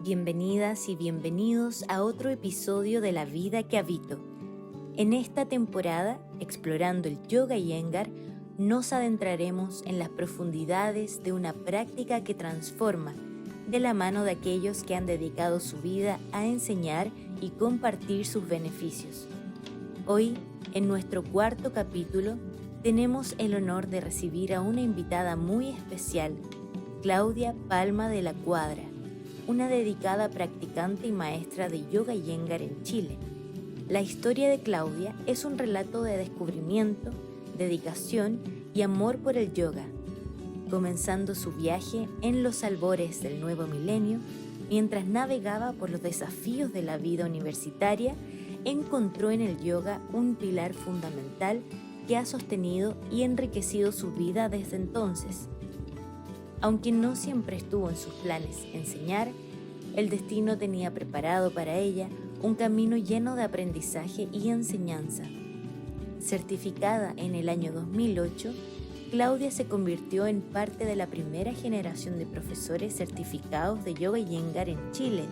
Bienvenidas y bienvenidos a otro episodio de La Vida que Habito. En esta temporada, explorando el Yoga Iyengar, nos adentraremos en las profundidades de una práctica que transforma, de la mano de aquellos que han dedicado su vida a enseñar y compartir sus beneficios. Hoy, en nuestro cuarto capítulo, tenemos el honor de recibir a una invitada muy especial, Claudia Palma de la Cuadra, una dedicada practicante y maestra de Yoga Iyengar en Chile. La historia de Claudia es un relato de descubrimiento, dedicación y amor por el yoga, comenzando su viaje en los albores del nuevo milenio. Mientras navegaba por los desafíos de la vida universitaria, encontró en el yoga un pilar fundamental que ha sostenido y enriquecido su vida desde entonces. Aunque no siempre estuvo en sus planes enseñar, el destino tenía preparado para ella un camino lleno de aprendizaje y enseñanza. Certificada en el año 2008, Claudia se convirtió en parte de la primera generación de profesores certificados de Yoga Iyengar en Chile,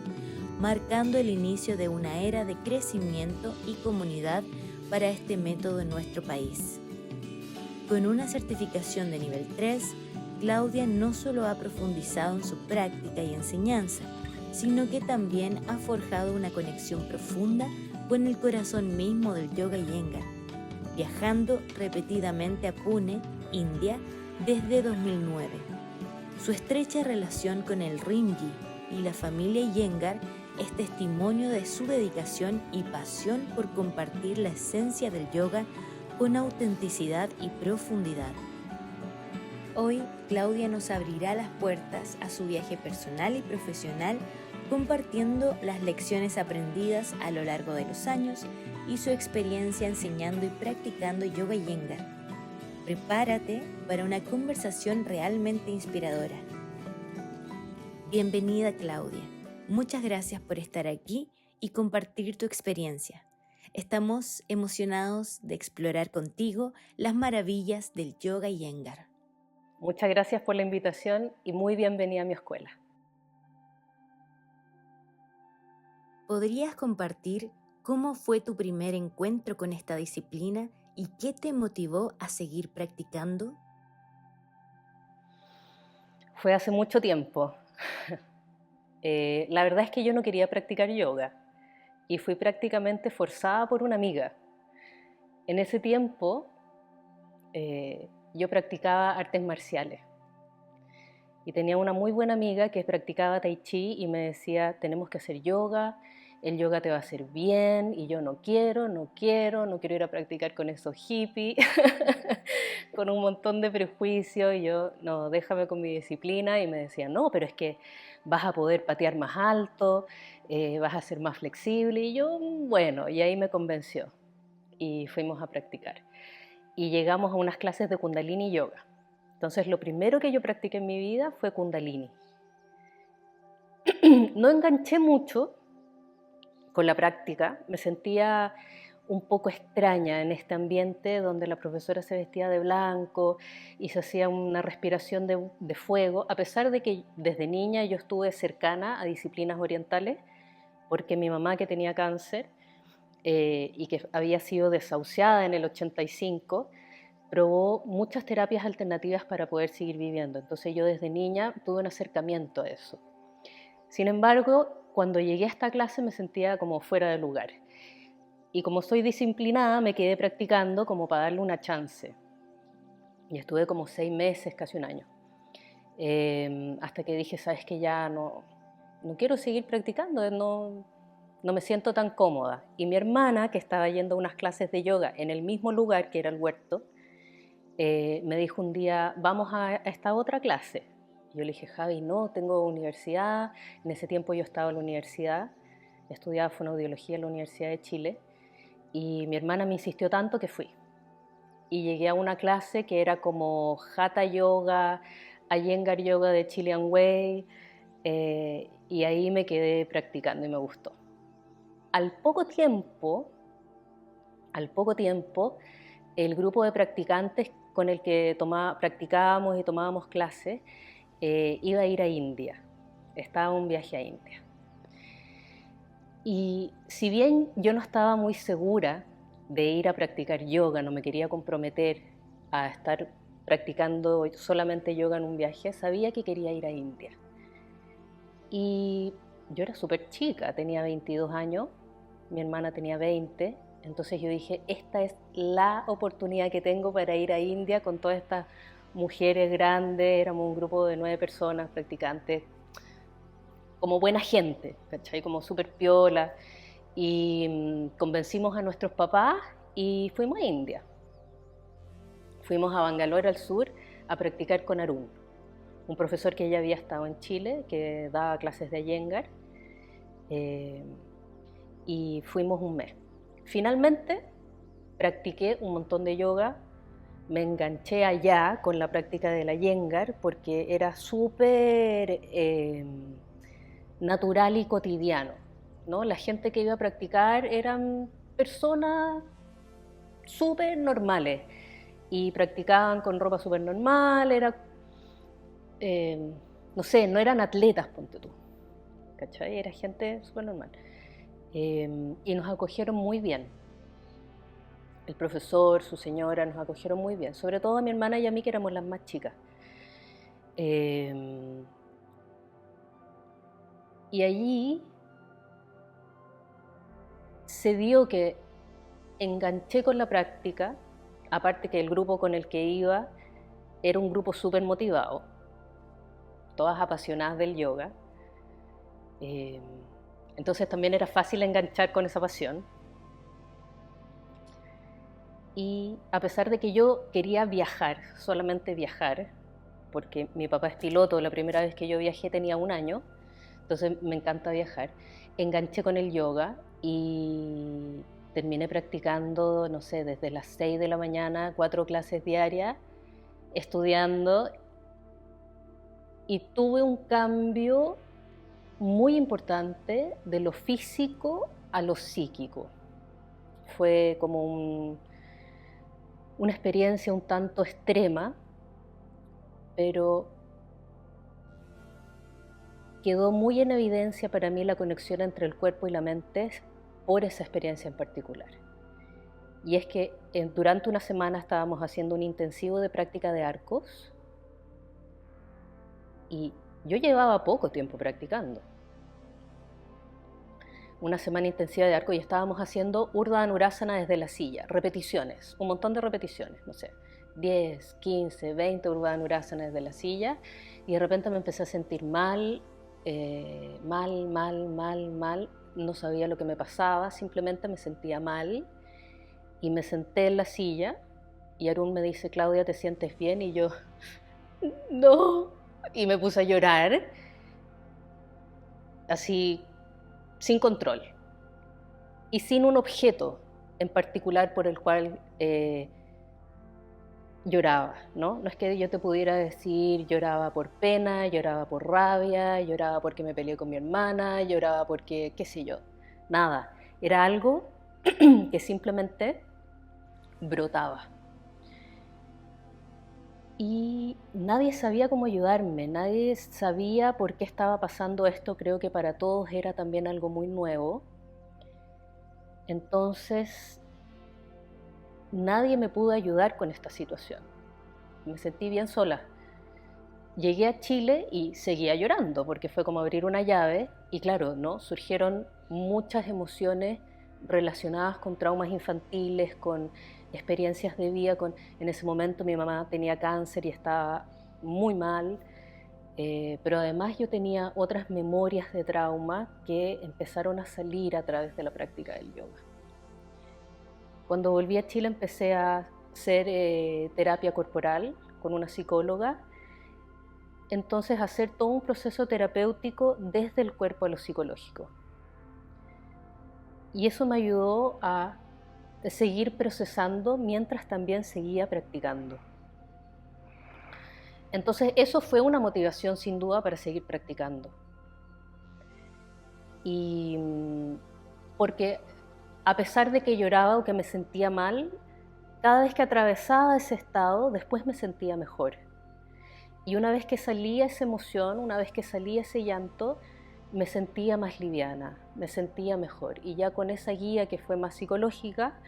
marcando el inicio de una era de crecimiento y comunidad para este método en nuestro país. Con una certificación de nivel 3, Claudia no solo ha profundizado en su práctica y enseñanza, sino que también ha forjado una conexión profunda con el corazón mismo del Yoga Iyengar, viajando repetidamente a Pune, India, desde 2009. Su estrecha relación con el Rinki y la familia Iyengar es testimonio de su dedicación y pasión por compartir la esencia del yoga con autenticidad y profundidad. Hoy, Claudia nos abrirá las puertas a su viaje personal y profesional, compartiendo las lecciones aprendidas a lo largo de los años y su experiencia enseñando y practicando Yoga Iyengar. Prepárate para una conversación realmente inspiradora. Bienvenida, Claudia. Muchas gracias por estar aquí y compartir tu experiencia. Estamos emocionados de explorar contigo las maravillas del Yoga Iyengar. Muchas gracias por la invitación y muy bienvenida a mi escuela. ¿Podrías compartir cómo fue tu primer encuentro con esta disciplina y qué te motivó a seguir practicando? Fue hace mucho tiempo. La verdad es que yo no quería practicar yoga y fui prácticamente forzada por una amiga. En ese tiempo yo practicaba artes marciales y tenía una muy buena amiga que practicaba tai chi y me decía, tenemos que hacer yoga, el yoga te va a hacer bien, y yo no quiero ir a practicar con esos hippies, con un montón de prejuicios, y yo, no, déjame con mi disciplina, y me decía, no, pero es que vas a poder patear más alto, vas a ser más flexible, y yo, bueno, y ahí me convenció, y fuimos a practicar. Y llegamos a unas clases de Kundalini Yoga. Entonces, lo primero que yo practiqué en mi vida fue Kundalini. No enganché mucho con la práctica, me sentía un poco extraña en este ambiente donde la profesora se vestía de blanco y se hacía una respiración de fuego, a pesar de que desde niña yo estuve cercana a disciplinas orientales, porque mi mamá, que tenía cáncer y que había sido desahuciada en el 85, probó muchas terapias alternativas para poder seguir viviendo. Entonces yo desde niña tuve un acercamiento a eso. Sin embargo, cuando llegué a esta clase me sentía como fuera de lugar. Y como soy disciplinada, me quedé practicando como para darle una chance. Y estuve como 6 meses, casi un año. Hasta que dije, sabes que ya no quiero seguir practicando, no me siento tan cómoda. Y mi hermana, que estaba yendo a unas clases de yoga en el mismo lugar que era el huerto, me dijo un día, vamos a esta otra clase. Yo le dije, Javi, no, tengo universidad. En ese tiempo yo estaba en la universidad, estudiaba fonoaudiología en la Universidad de Chile, y mi hermana me insistió tanto que fui. Y llegué a una clase que era como Hatha Yoga, Iyengar Yoga de Chilean Way, y ahí me quedé practicando y me gustó. Al poco tiempo, el grupo de practicantes con el que practicábamos y tomábamos clases iba a ir a India. Estaba un viaje a India. Y si bien yo no estaba muy segura de ir a practicar yoga, no me quería comprometer a estar practicando solamente yoga en un viaje, sabía que quería ir a India. Y yo era súper chica, tenía 22 años, mi hermana tenía 20, entonces yo dije, esta es la oportunidad que tengo para ir a India con todas estas mujeres grandes, éramos un grupo de 9 personas practicantes, como buena gente, ¿cachai? Como súper piola. Y convencimos a nuestros papás y fuimos a India. Fuimos a Bangalore al sur a practicar con Arun, un profesor que ya había estado en Chile, que daba clases de Iyengar, y fuimos un mes. Finalmente practiqué un montón de yoga, me enganché allá con la práctica de la Iyengar porque era súper natural y cotidiano, ¿no? La gente que iba a practicar eran personas súper normales y practicaban con ropa súper normal, era, no sé, no eran atletas, ponte tú, ¿cachai? Era gente súper normal. Y nos acogieron muy bien. El profesor, su señora, nos acogieron muy bien, sobre todo a mi hermana y a mí, que éramos las más chicas. Y allí se dio que enganché con la práctica, aparte que el grupo con el que iba era un grupo súper motivado, todas apasionadas del yoga. Entonces también era fácil enganchar con esa pasión. Y a pesar de que yo quería viajar, solamente viajar, porque mi papá es piloto, la primera vez que yo viajé tenía 1 año, entonces me encanta viajar, enganché con el yoga y terminé practicando, no sé, desde las 6 de la mañana, 4 clases diarias, estudiando, y tuve un cambio muy importante de lo físico a lo psíquico. Fue como una experiencia un tanto extrema, pero quedó muy en evidencia para mí la conexión entre el cuerpo y la mente por esa experiencia en particular. Y es que durante una semana estábamos haciendo un intensivo de práctica de arcos y yo llevaba poco tiempo practicando. Una semana intensiva de arco y estábamos haciendo Urdhva Dhanurasana desde la silla, repeticiones, un montón de repeticiones, no sé, 10, 15, 20 Urdhva Dhanurasana desde la silla, y de repente me empecé a sentir mal, mal, no sabía lo que me pasaba, simplemente me sentía mal, y me senté en la silla, y Arun me dice, Claudia, ¿te sientes bien? Y yo, no, y me puse a llorar, así, sin control y sin un objeto en particular por el cual lloraba, ¿no? No es que yo te pudiera decir lloraba por pena, lloraba por rabia, lloraba porque me peleé con mi hermana, lloraba porque, qué sé yo, nada. Era algo que simplemente brotaba. Y nadie sabía cómo ayudarme, nadie sabía por qué estaba pasando esto, creo que para todos era también algo muy nuevo. Entonces, nadie me pudo ayudar con esta situación. Me sentí bien sola. Llegué a Chile y seguía llorando porque fue como abrir una llave y claro, ¿no? Surgieron muchas emociones relacionadas con traumas infantiles, con experiencias de vida. En ese momento mi mamá tenía cáncer y estaba muy mal, pero además yo tenía otras memorias de trauma que empezaron a salir a través de la práctica del yoga. Cuando volví a Chile empecé a hacer terapia corporal con una psicóloga, entonces hacer todo un proceso terapéutico desde el cuerpo a lo psicológico. Y eso me ayudó a seguir procesando mientras también seguía practicando. Entonces eso fue una motivación sin duda para seguir practicando. Y porque a pesar de que lloraba o que me sentía mal, cada vez que atravesaba ese estado, después me sentía mejor. Y una vez que salía esa emoción, una vez que salía ese llanto, me sentía más liviana, me sentía mejor. Y ya con esa guía que fue más psicológica,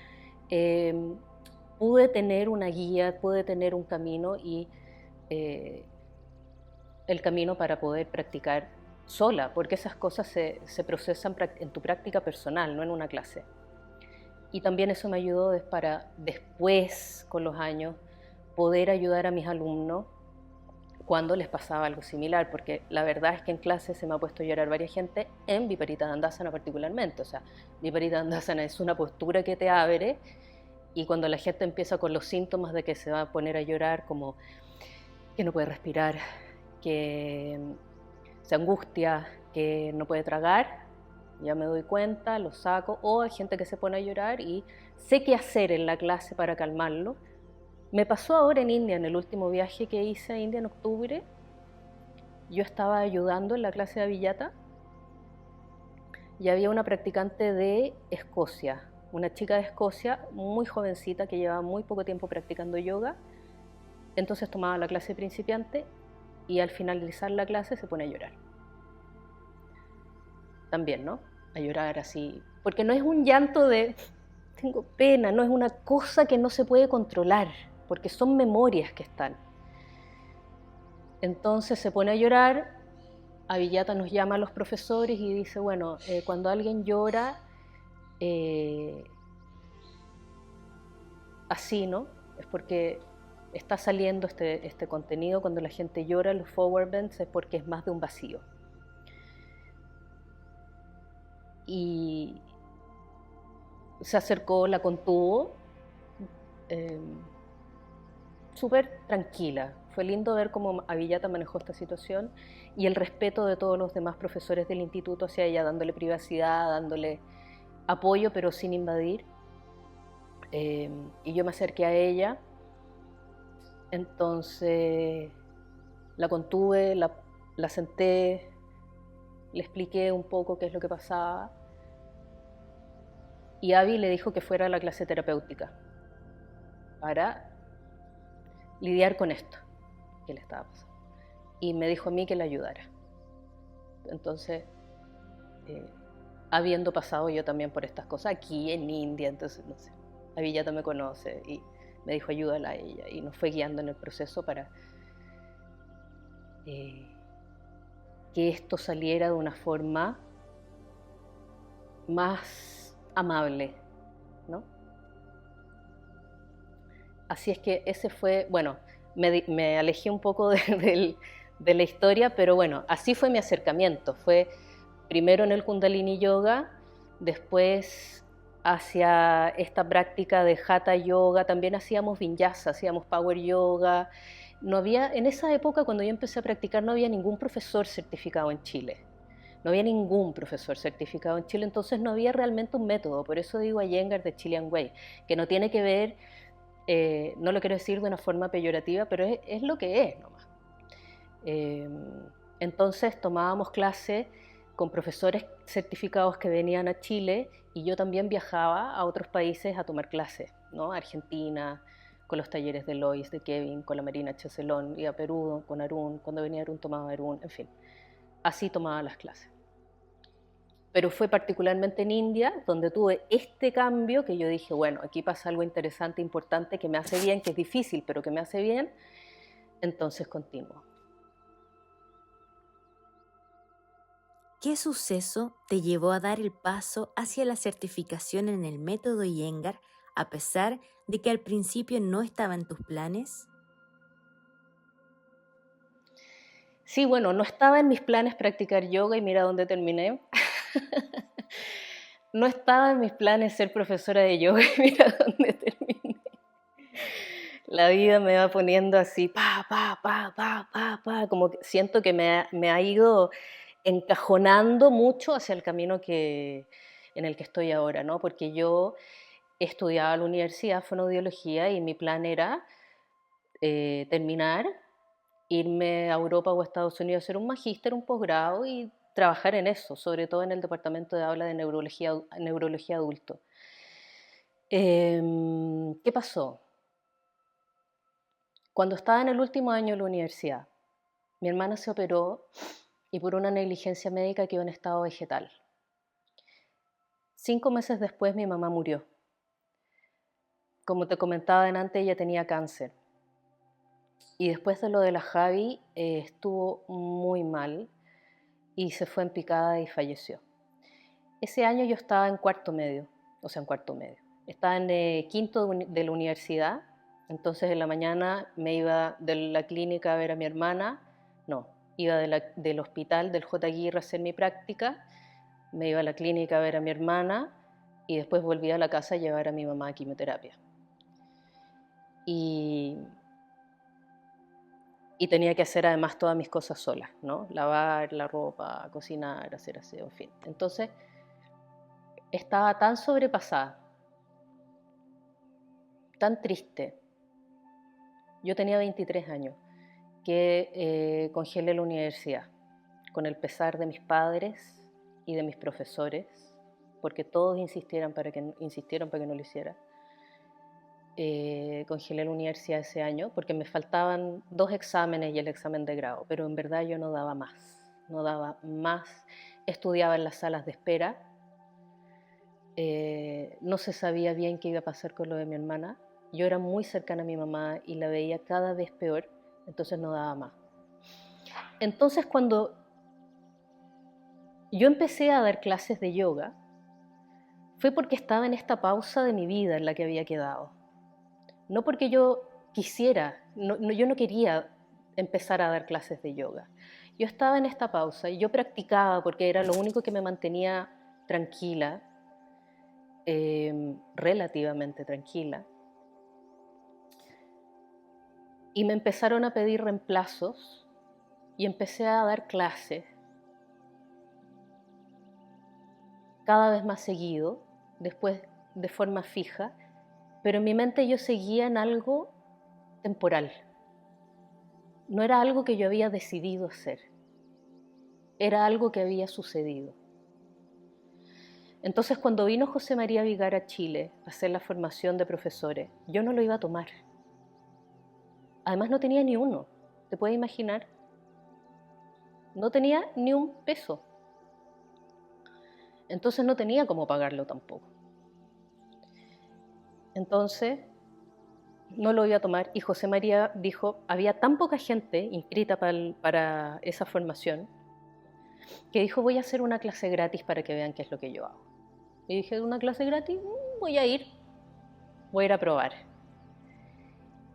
eh, pude tener una guía, pude tener un camino y eh, el camino para poder practicar sola, porque esas cosas se procesan en tu práctica personal, no en una clase. Y también eso me ayudó para después, con los años, poder ayudar a mis alumnos cuando les pasaba algo similar, porque la verdad es que en clase se me ha puesto a llorar varias gente en Viparita Dandasana particularmente. O sea, Viparita Dandasana es una postura que te abre, y cuando la gente empieza con los síntomas de que se va a poner a llorar, como que no puede respirar, que se angustia, que no puede tragar, ya me doy cuenta, lo saco, o hay gente que se pone a llorar y sé qué hacer en la clase para calmarlo. Me pasó ahora en India, en el último viaje que hice a India en octubre. Yo estaba ayudando en la clase de Abhijata y había una practicante de Escocia, una chica de Escocia muy jovencita que llevaba muy poco tiempo practicando yoga. Entonces tomaba la clase de principiante y al finalizar la clase se pone a llorar. También, ¿no? A llorar así, porque no es un llanto de tengo pena, no es una cosa que no se puede controlar, porque son memorias que están. Entonces se pone a llorar, Abhijata nos llama a los profesores y dice, bueno, cuando alguien llora, eh, así, ¿no? Es porque está saliendo este contenido. Cuando la gente llora, los forward bends, es porque es más de un vacío. Y se acercó, la contuvo, eh, súper tranquila. Fue lindo ver cómo Abhijata manejó esta situación y el respeto de todos los demás profesores del instituto hacia ella, dándole privacidad, dándole apoyo, pero sin invadir. Y yo me acerqué a ella, entonces la contuve, la senté, le expliqué un poco qué es lo que pasaba y Abby le dijo que fuera a la clase terapéutica para lidiar con esto que le estaba pasando. Y me dijo a mí que la ayudara. Entonces, habiendo pasado yo también por estas cosas aquí en India, entonces, no sé, Abhijata me conoce y me dijo ayúdala a ella y nos fue guiando en el proceso para que esto saliera de una forma más amable, ¿no? Así es que ese fue, bueno, me alejé un poco de la historia, pero bueno, así fue mi acercamiento. Fue primero en el Kundalini Yoga, después hacia esta práctica de Hatha Yoga, también hacíamos Vinyasa, hacíamos Power Yoga. No había, en esa época, cuando yo empecé a practicar, no había ningún profesor certificado en Chile. No había ningún profesor certificado en Chile, entonces no había realmente un método. Por eso digo Iyengar de Chilean Way, que no tiene que ver, no lo quiero decir de una forma peyorativa, pero es lo que es nomás. Eh, entonces tomábamos clases con profesores certificados que venían a Chile y yo también viajaba a otros países a tomar clases, ¿no? A Argentina, con los talleres de Lois, de Kevin, con la Marina Cheselón, y a Perú con Arun, cuando venía Arun tomaba Arun, en fin, así tomaba las clases. Pero fue particularmente en India donde tuve este cambio que yo dije, bueno, aquí pasa algo interesante, importante, que me hace bien, que es difícil, pero que me hace bien, entonces continúo. ¿Qué suceso te llevó a dar el paso hacia la certificación en el método Iyengar a pesar de que al principio no estaba en tus planes? Sí, bueno, no estaba en mis planes practicar yoga y mira dónde terminé. No estaba en mis planes ser profesora de yoga y mira dónde terminé. La vida me va poniendo así, como que siento que me ha ido encajonando mucho hacia el camino en el que estoy ahora, ¿no? Porque yo estudiaba en la universidad fonoaudiología y mi plan era terminar, irme a Europa o a Estados Unidos a hacer un magíster, un posgrado y trabajar en eso, sobre todo en el departamento de habla de neurología adulto. ¿Qué pasó? Cuando estaba en el último año de la universidad, mi hermana se operó y por una negligencia médica quedó en estado vegetal. 5 meses después mi mamá murió. Como te comentaba antes, ella tenía cáncer. Y después de lo de la Javi, estuvo muy mal y se fue en picada y falleció. Ese año yo estaba en cuarto medio, Estaba en quinto de la universidad, entonces en la mañana me iba de la clínica a ver a mi hermana, iba del hospital del J. Aguirre a hacer mi práctica, me iba a la clínica a ver a mi hermana y después volvía a la casa a llevar a mi mamá a quimioterapia. Y tenía que hacer además todas mis cosas solas, ¿no? Lavar la ropa, cocinar, hacer aseo, en fin. Entonces, estaba tan sobrepasada, tan triste. Yo tenía 23 años, que congelé la universidad, con el pesar de mis padres y de mis profesores, porque todos insistieron para que no lo hiciera. Congelé la universidad ese año porque me faltaban 2 exámenes y el examen de grado, pero en verdad yo no daba más, estudiaba en las salas de espera, no se sabía bien qué iba a pasar con lo de mi hermana, yo era muy cercana a mi mamá y la veía cada vez peor, entonces no daba más. Entonces cuando yo empecé a dar clases de yoga, fue porque estaba en esta pausa de mi vida en la que había quedado. No porque yo quisiera, yo no quería empezar a dar clases de yoga. Yo estaba en esta pausa y yo practicaba porque era lo único que me mantenía tranquila, relativamente tranquila. Y me empezaron a pedir reemplazos y empecé a dar clases cada vez más seguido, después de forma fija, pero en mi mente yo seguía en algo temporal. No era algo que yo había decidido hacer, era algo que había sucedido. Entonces, cuando vino José María Vigar a Chile a hacer la formación de profesores, yo no lo iba a tomar. Además, no tenía ni uno, ¿te puedes imaginar? No tenía ni un peso. Entonces no tenía cómo pagarlo tampoco. Entonces no lo iba a tomar y José María dijo, había tan poca gente inscrita para esa formación, que dijo, voy a hacer una clase gratis para que vean qué es lo que yo hago. Y dije, ¿una clase gratis? Voy a ir a probar.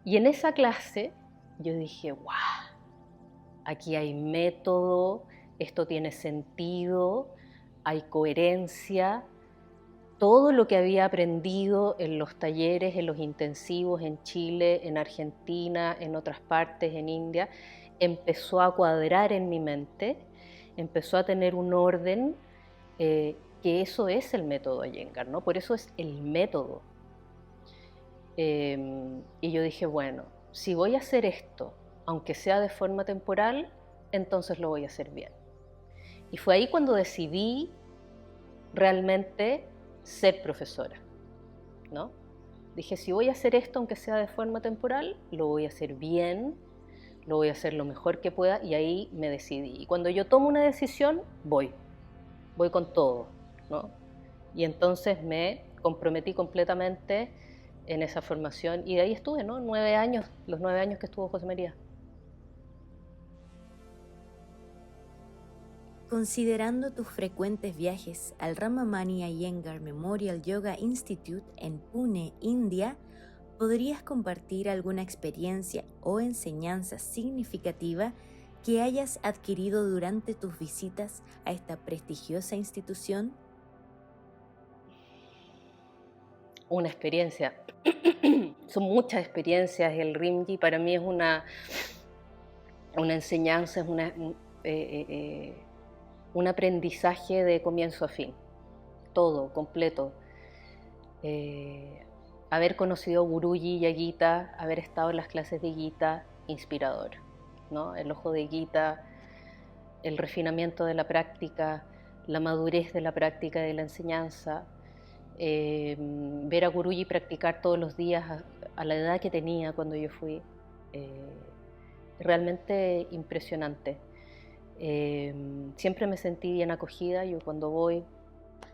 Y en esa clase yo dije, ¡guau! Aquí hay método, esto tiene sentido, hay coherencia. Todo lo que había aprendido en los talleres, en los intensivos en Chile, en Argentina, en otras partes, en India, empezó a cuadrar en mi mente, empezó a tener un orden, que eso es el método Iyengar, ¿no? Por eso es el método. Y yo dije, bueno, si voy a hacer esto, aunque sea de forma temporal, entonces lo voy a hacer bien. Y fue ahí cuando decidí realmente ser profesora, ¿no? Dije, si voy a hacer esto, aunque sea de forma temporal, lo voy a hacer bien, lo voy a hacer lo mejor que pueda, y ahí me decidí. Y cuando yo tomo una decisión, voy con todo, ¿no? Y entonces me comprometí completamente en esa formación, y de ahí estuve, ¿no? 9 años, los 9 años que estuvo José María. Considerando tus frecuentes viajes al Ramamani Iyengar Memorial Yoga Institute en Pune, India, ¿podrías compartir alguna experiencia o enseñanza significativa que hayas adquirido durante tus visitas a esta prestigiosa institución? Una experiencia. Son muchas experiencias. El Rimji para mí es una enseñanza, es un aprendizaje de comienzo a fin, todo, completo. Haber conocido a Guruji y a Gita, haber estado en las clases de Gita, inspirador, ¿no? El ojo de Gita, el refinamiento de la práctica, la madurez de la práctica y de la enseñanza, ver a Guruji practicar todos los días a la edad que tenía cuando yo fui, realmente impresionante. Siempre me sentí bien acogida. Yo cuando voy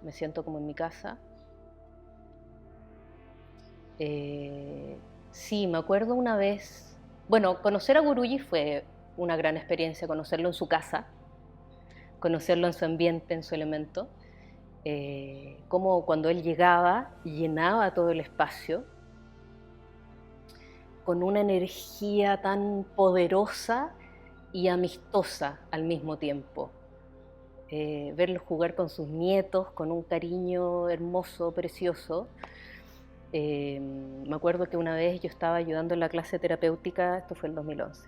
me siento como en mi casa. Sí, me acuerdo una vez, bueno, conocer a Guruji fue una gran experiencia, conocerlo en su casa, conocerlo en su ambiente, en su elemento, como cuando él llegaba llenaba todo el espacio con una energía tan poderosa y amistosa al mismo tiempo. Verlo jugar con sus nietos con un cariño hermoso, precioso. Me acuerdo que una vez yo estaba ayudando en la clase terapéutica, esto fue el 2011,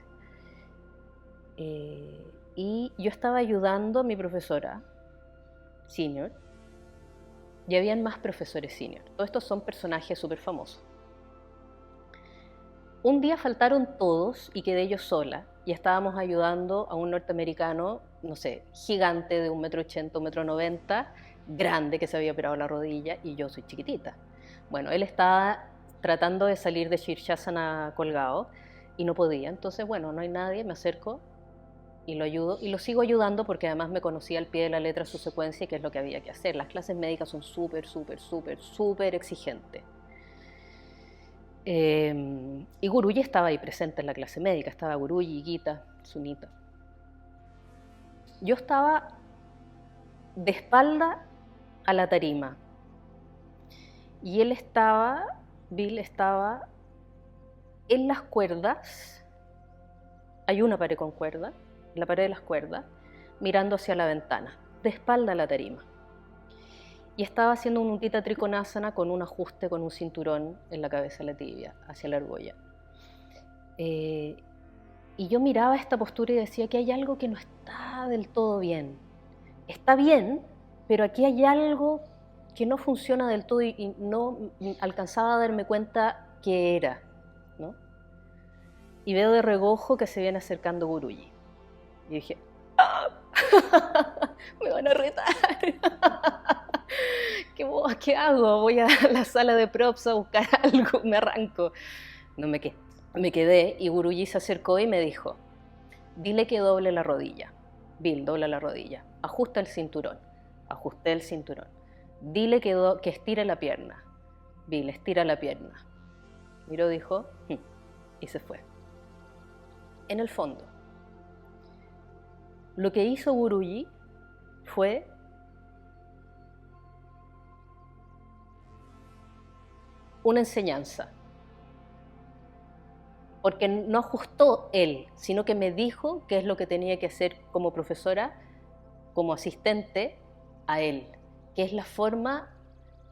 y yo estaba ayudando a mi profesora senior, y habían más profesores senior. Todos estos son personajes súper famosos. Un día faltaron todos y quedé yo sola, y estábamos ayudando a un norteamericano, no sé, gigante de 1,80 m, 1,90 m, grande, que se había operado la rodilla, y yo soy chiquitita. Bueno, él estaba tratando de salir de Shirshasana colgado y no podía. Entonces, bueno, no hay nadie, me acerco y lo ayudo. Y lo sigo ayudando porque además me conocía al pie de la letra su secuencia y qué es lo que había que hacer. Las clases médicas son súper exigentes. Y Guruji estaba ahí presente en la clase médica. Estaba Guruji, Gita, Sunita. Yo estaba de espalda a la tarima. Y Bill estaba en las cuerdas, hay una pared con cuerda, en la pared de las cuerdas, mirando hacia la ventana, de espalda a la tarima. Y estaba haciendo un Utthita Trikonasana con un ajuste, con un cinturón en la cabeza de la tibia, hacia la argolla. Y yo miraba esta postura y decía que hay algo que no está del todo bien. Está bien, pero aquí hay algo que no funciona del todo y no alcanzaba a darme cuenta qué era, ¿no? Y veo de regojo que se viene acercando Guruji. Y dije, ¡ah! Me van a retar. ¿Qué hago? Voy a la sala de props a buscar algo, me arranco. No me quedé y Guruji se acercó y me dijo, dile que doble la rodilla. Bill, dobla la rodilla. Ajusta el cinturón. Ajusté el cinturón. Dile que estire la pierna. Bill, estira la pierna. Miró, dijo, y se fue. En el fondo, lo que hizo Guruji fue una enseñanza. Porque no ajustó él, sino que me dijo qué es lo que tenía que hacer como profesora, como asistente a él, que es la forma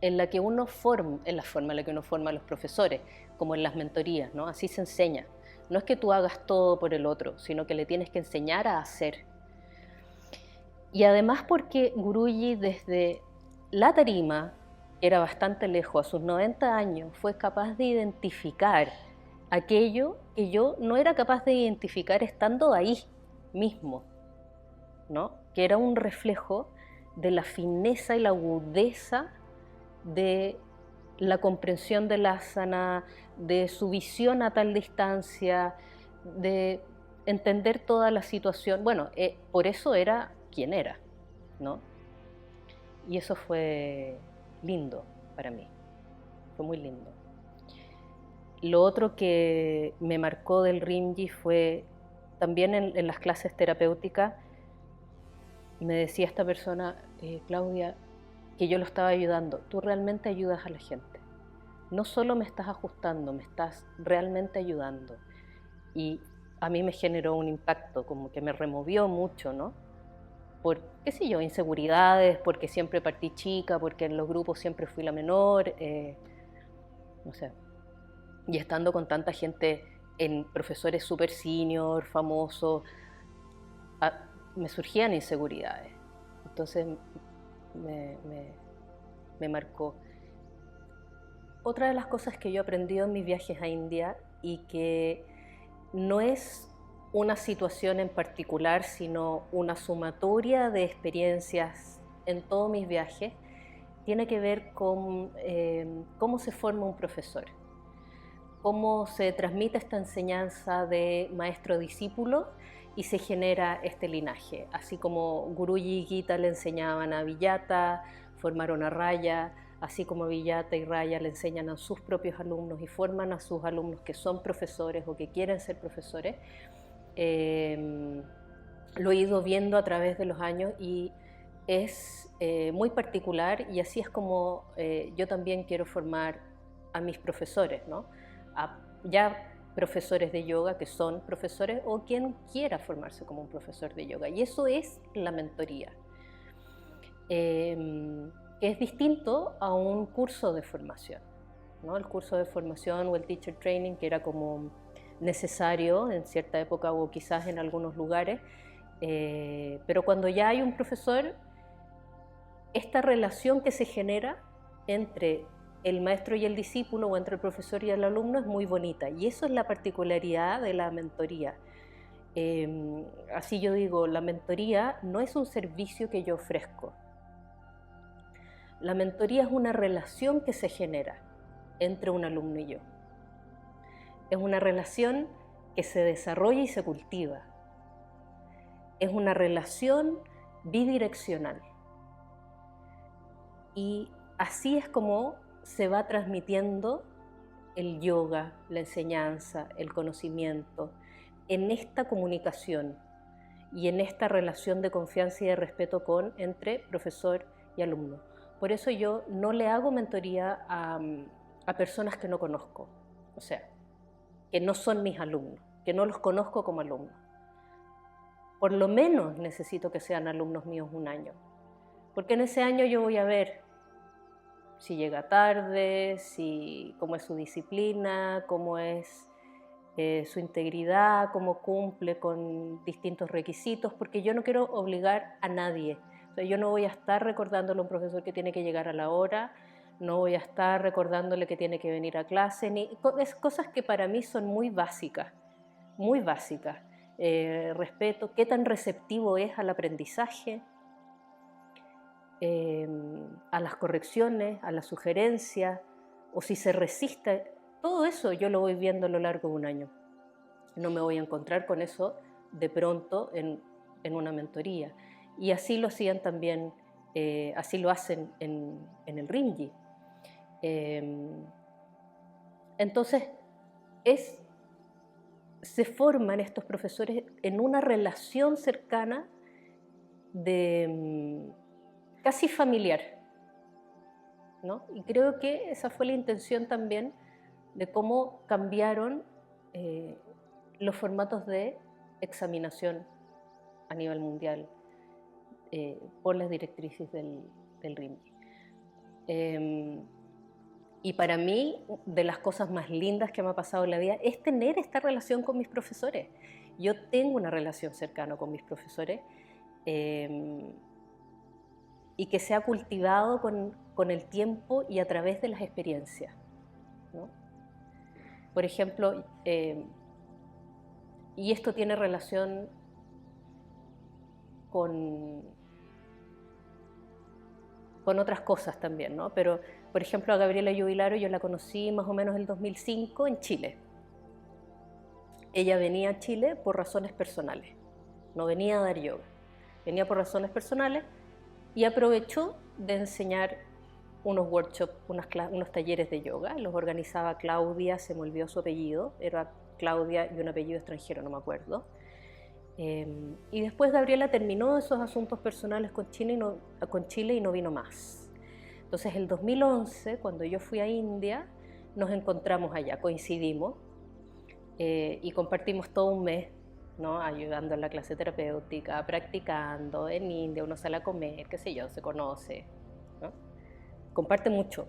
en la que uno forma, a los profesores, como en las mentorías, ¿no? Así se enseña. No es que tú hagas todo por el otro, sino que le tienes que enseñar a hacer. Y además porque Guruji desde la tarima, que era bastante lejos, a sus 90 años, fue capaz de identificar aquello que yo no era capaz de identificar estando ahí mismo, ¿no? Que era un reflejo de la fineza y la agudeza de la comprensión del asana, de su visión a tal distancia, de entender toda la situación. Bueno, por eso era quien era, ¿no? Y eso fue lindo para mí, fue muy lindo. Lo otro que me marcó del Rimji fue también en las clases terapéuticas, me decía esta persona, Claudia, que yo lo estaba ayudando, tú realmente ayudas a la gente, no solo me estás ajustando, me estás realmente ayudando. Y a mí me generó un impacto, como que me removió mucho, ¿no? Por, qué sé yo, inseguridades, porque siempre partí chica, porque en los grupos siempre fui la menor, no sé. Y estando con tanta gente, en profesores súper senior, famosos, me surgían inseguridades. Entonces me marcó. Otra de las cosas que yo he aprendido en mis viajes a India y que no es una situación en particular, sino una sumatoria de experiencias en todos mis viajes, tiene que ver con cómo se forma un profesor, cómo se transmite esta enseñanza de maestro-discípulo y se genera este linaje. Así como Guruji y Gita le enseñaban a Vijata, formaron a Raya, así como Vijata y Raya le enseñan a sus propios alumnos y forman a sus alumnos que son profesores o que quieren ser profesores. Lo he ido viendo a través de los años y es muy particular, y así es como yo también quiero formar a mis profesores, ¿no? Ya profesores de yoga que son profesores o quien quiera formarse como un profesor de yoga. Y eso es la mentoría, que es distinto a un curso de formación, ¿no? El curso de formación o el teacher training, que era como necesario en cierta época o quizás en algunos lugares, pero cuando ya hay un profesor, esta relación que se genera entre el maestro y el discípulo o entre el profesor y el alumno es muy bonita, y eso es la particularidad de la mentoría. Así yo digo, la mentoría no es un servicio que yo ofrezco. La mentoría es una relación que se genera entre un alumno y yo. Es una relación que se desarrolla y se cultiva. Es una relación bidireccional. Y así es como se va transmitiendo el yoga, la enseñanza, el conocimiento, en esta comunicación y en esta relación de confianza y de respeto entre profesor y alumno. Por eso yo no le hago mentoría a personas que no conozco, o sea, que no son mis alumnos, que no los conozco como alumnos. Por lo menos necesito que sean alumnos míos un año, porque en ese año yo voy a ver si llega tarde, cómo es su disciplina, cómo es su integridad, cómo cumple con distintos requisitos, porque yo no quiero obligar a nadie. O sea, yo no voy a estar recordándole a un profesor que tiene que llegar a la hora, no voy a estar recordándole que tiene que venir a clase, es cosas que para mí son muy básicas, muy básicas. Respeto, qué tan receptivo es al aprendizaje, a las correcciones, a las sugerencias, o si se resiste. Todo eso yo lo voy viendo a lo largo de un año. No me voy a encontrar con eso de pronto en una mentoría. Y así lo hacían también, así lo hacen en el Rinzai. Entonces, se forman estos profesores en una relación cercana casi familiar, ¿no? Y creo que esa fue la intención también de cómo cambiaron los formatos de examinación a nivel mundial por las directrices del Rinzai. Y para mí, de las cosas más lindas que me ha pasado en la vida es tener esta relación con mis profesores. Yo tengo una relación cercana con mis profesores y que se ha cultivado con el tiempo y a través de las experiencias, ¿no? Por ejemplo, y esto tiene relación con otras cosas también, ¿no? Pero, por ejemplo, a Gabriela Yubilaro yo la conocí más o menos en el 2005 en Chile. Ella venía a Chile por razones personales, no venía a dar yoga, venía por razones personales y aprovechó de enseñar unos workshops, unos talleres de yoga. Los organizaba Claudia, se me olvidó su apellido, era Claudia y un apellido extranjero, no me acuerdo. Y después Gabriela terminó esos asuntos personales con Chile y no vino más. Entonces, el 2011, cuando yo fui a India, nos encontramos allá, coincidimos y compartimos todo un mes, ¿no? Ayudando en la clase terapéutica, practicando en India, uno sale a comer, qué sé yo, se conoce, ¿no? Comparte mucho.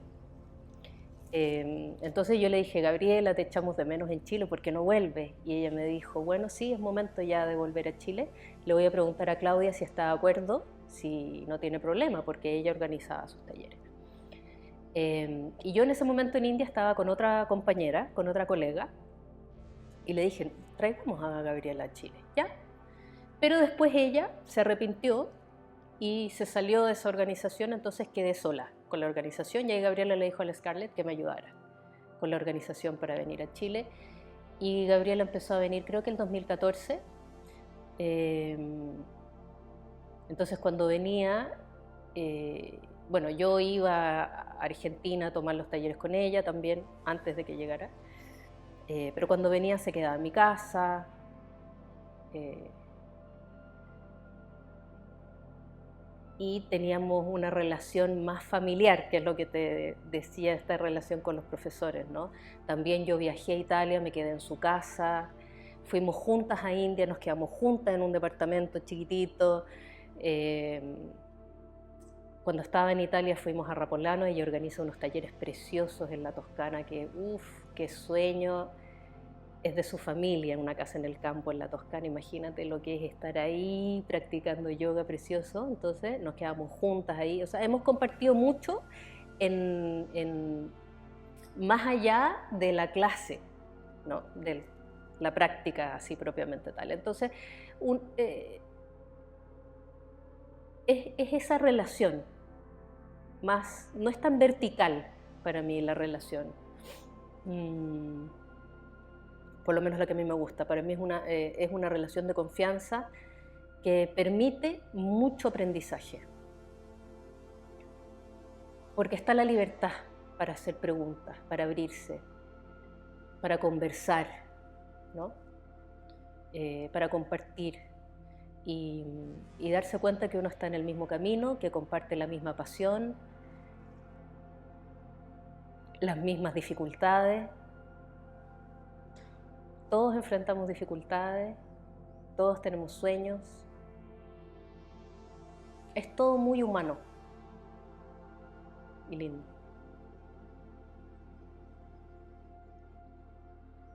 Entonces yo le dije, Gabriela, te echamos de menos en Chile, ¿por qué no vuelves? Y ella me dijo, bueno, sí, es momento ya de volver a Chile. Le voy a preguntar a Claudia si está de acuerdo, si no tiene problema, porque ella organizaba sus talleres. Y yo en ese momento en India estaba con otra compañera, con otra colega, y le dije, traigamos a Gabriela a Chile, ¿ya? Pero después ella se arrepintió y se salió de esa organización, entonces quedé sola con la organización, y ahí Gabriela le dijo a la Scarlett que me ayudara con la organización para venir a Chile, y Gabriela empezó a venir creo que el 2014, Entonces cuando venía, bueno, yo iba a Argentina a tomar los talleres con ella también, antes de que llegara, pero cuando venía se quedaba en mi casa. Y teníamos una relación más familiar, que es lo que te decía, esta relación con los profesores, ¿no? También yo viajé a Italia, me quedé en su casa, fuimos juntas a India, nos quedamos juntas en un departamento chiquitito. Cuando estaba en Italia fuimos a Rapolano, ella organiza unos talleres preciosos en la Toscana, que uff, qué sueño. Es de su familia, en una casa en el campo en la Toscana. Imagínate lo que es estar ahí practicando yoga precioso. Entonces nos quedamos juntas ahí. O sea, hemos compartido mucho más allá de la clase, ¿no? De la práctica así propiamente tal. Entonces, es esa relación, más, no es tan vertical para mí la relación. Por lo menos la que a mí me gusta. Para mí es una relación de confianza que permite mucho aprendizaje. Porque está la libertad para hacer preguntas, para abrirse, para conversar, ¿no? Para compartir y darse cuenta que uno está en el mismo camino, que comparte la misma pasión, las mismas dificultades. Todos enfrentamos dificultades, todos tenemos sueños. Es todo muy humano y lindo.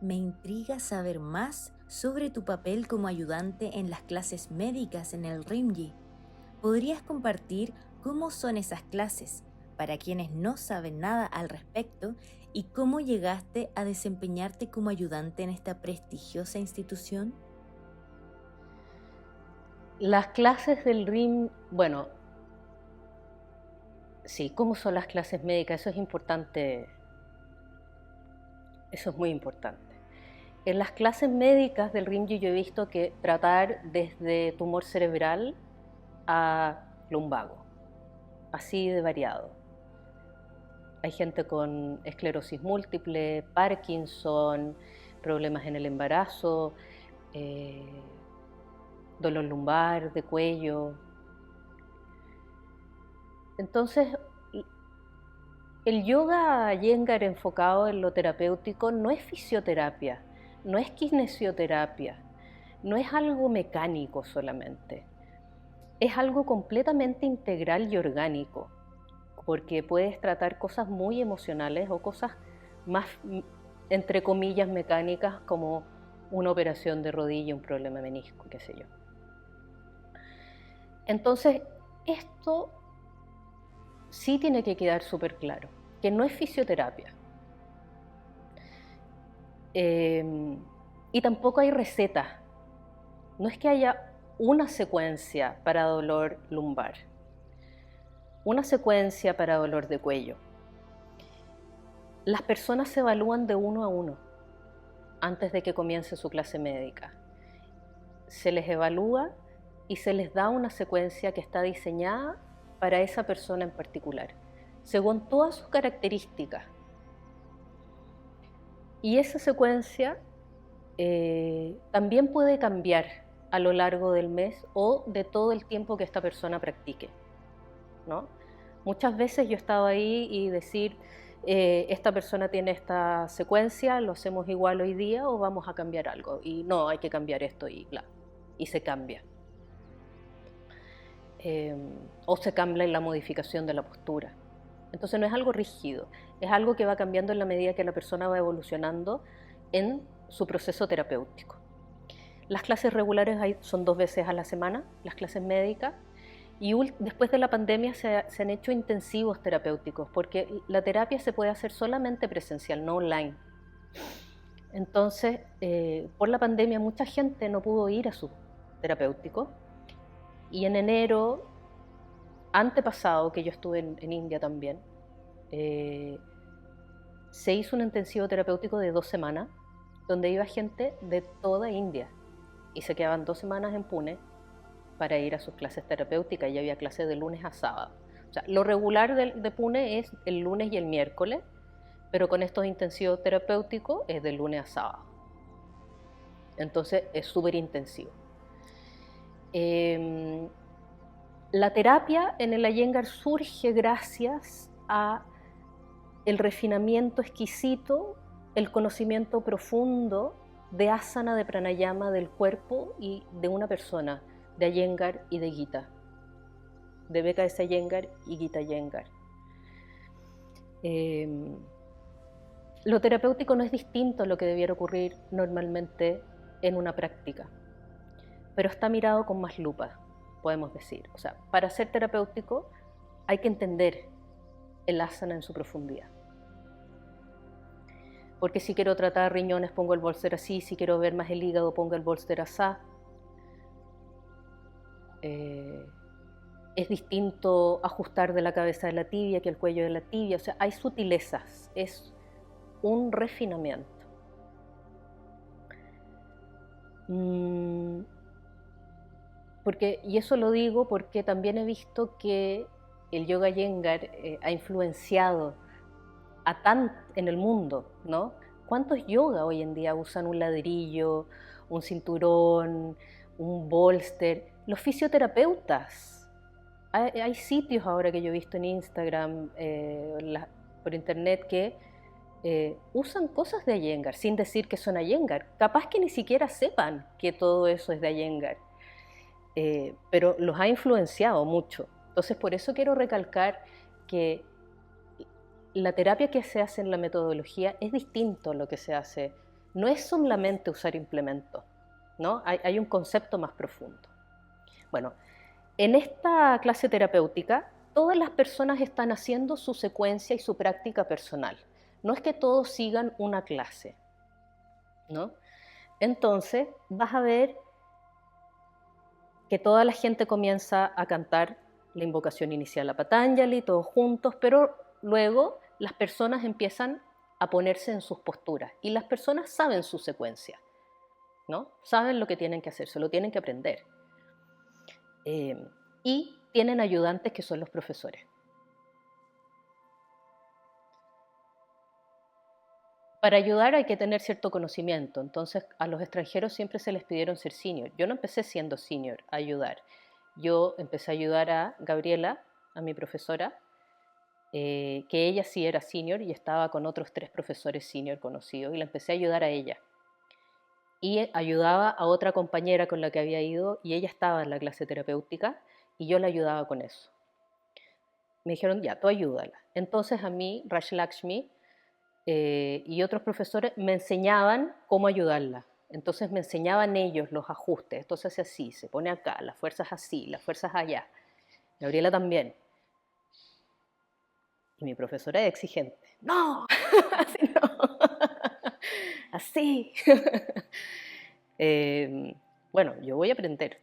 Me intriga saber más sobre tu papel como ayudante en las clases médicas en el Rimji. ¿Podrías compartir cómo son esas clases para quienes no saben nada al respecto y cómo llegaste a desempeñarte como ayudante en esta prestigiosa institución? Las clases del RIM, bueno, sí, ¿cómo son las clases médicas? Eso es importante, eso es muy importante. En las clases médicas del RIMGI yo he visto que tratar desde tumor cerebral a lumbago, así de variado. Hay gente con esclerosis múltiple, Parkinson, problemas en el embarazo, dolor lumbar, de cuello. Entonces, el yoga Iyengar enfocado en lo terapéutico no es fisioterapia, no es kinesioterapia, no es algo mecánico solamente. Es algo completamente integral y orgánico, porque puedes tratar cosas muy emocionales o cosas más, entre comillas, mecánicas, como una operación de rodilla, un problema de menisco, qué sé yo. Entonces, esto sí tiene que quedar súper claro, que no es fisioterapia. Y tampoco hay recetas. No es que haya una secuencia para dolor lumbar, una secuencia para dolor de cuello. Las personas se evalúan de uno a uno antes de que comience su clase médica. Se les evalúa y se les da una secuencia que está diseñada para esa persona en particular, según todas sus características. Y esa secuencia también puede cambiar a lo largo del mes o de todo el tiempo que esta persona practique, ¿no? Muchas veces yo he estado ahí y decir, esta persona tiene esta secuencia, lo hacemos igual hoy día o vamos a cambiar algo. Y no, hay que cambiar esto y bla. Y se cambia. O se cambia en la modificación de la postura. Entonces no es algo rígido, es algo que va cambiando en la medida que la persona va evolucionando en su proceso terapéutico. Las clases regulares son 2 veces a la semana, las clases médicas, y después de la pandemia se han hecho intensivos terapéuticos, porque la terapia se puede hacer solamente presencial, no online. Entonces, por la pandemia mucha gente no pudo ir a su terapéutico, y en enero antepasado, que yo estuve en India también, se hizo un intensivo terapéutico de 2 semanas, donde iba gente de toda India. y se quedaban 2 semanas en Pune para ir a sus clases terapéuticas y había clases de lunes a sábado. O sea, lo regular de Pune es el lunes y el miércoles, pero con estos intensivos terapéuticos es de lunes a sábado. Entonces es súper intensivo. La terapia en el Iyengar surge gracias a el refinamiento exquisito, el conocimiento profundo de asana, de pranayama del cuerpo y de una persona, de Iyengar y de Gita, de BKS Iyengar y Gita Iyengar. Lo terapéutico no es distinto a lo que debiera ocurrir normalmente en una práctica, pero está mirado con más lupa, podemos decir. O sea, para ser terapéutico hay que entender el asana en su profundidad. Porque si quiero tratar riñones pongo el bolster así, si quiero ver más el hígado pongo el bolster asá. Es distinto ajustar de la cabeza de la tibia que el cuello de la tibia, o sea, hay sutilezas, es un refinamiento. Y eso lo digo porque también he visto que el yoga Iyengar ha influenciado en el mundo, ¿no? ¿Cuántos yoga hoy en día usan un ladrillo, un cinturón, un bolster? Los fisioterapeutas. Hay sitios ahora que yo he visto en Instagram, por internet, que usan cosas de Iyengar, sin decir que son Iyengar. Capaz que ni siquiera sepan que todo eso es de Iyengar, pero los ha influenciado mucho. Entonces, por eso quiero recalcar que la terapia que se hace en la metodología es distinto a lo que se hace. No es solamente usar implementos, ¿no? Hay un concepto más profundo. Bueno, en esta clase terapéutica, todas las personas están haciendo su secuencia y su práctica personal. No es que todos sigan una clase, ¿no? Entonces, vas a ver que toda la gente comienza a cantar la invocación inicial a Patanjali, todos juntos, pero luego las personas empiezan a ponerse en sus posturas y las personas saben su secuencia, ¿no? Saben lo que tienen que hacer, se lo tienen que aprender. Y tienen ayudantes que son los profesores. Para ayudar hay que tener cierto conocimiento, entonces a los extranjeros siempre se les pidieron ser senior. Yo no empecé siendo senior a ayudar, yo empecé a ayudar a Gabriela, a mi profesora, que ella sí era senior y estaba con otros 3 profesores senior conocidos y la empecé a ayudar a ella. Y ayudaba a otra compañera con la que había ido y ella estaba en la clase terapéutica y yo la ayudaba con eso. Me dijeron, ya, tú ayúdala. Entonces a mí, Raj Lakshmi y otros profesores me enseñaban cómo ayudarla. Entonces me enseñaban ellos los ajustes. Esto se hace así, se pone acá, las fuerzas así, las fuerzas allá. Gabriela también. Y mi profesora es exigente. No, así no. Así. Bueno, yo voy a aprender.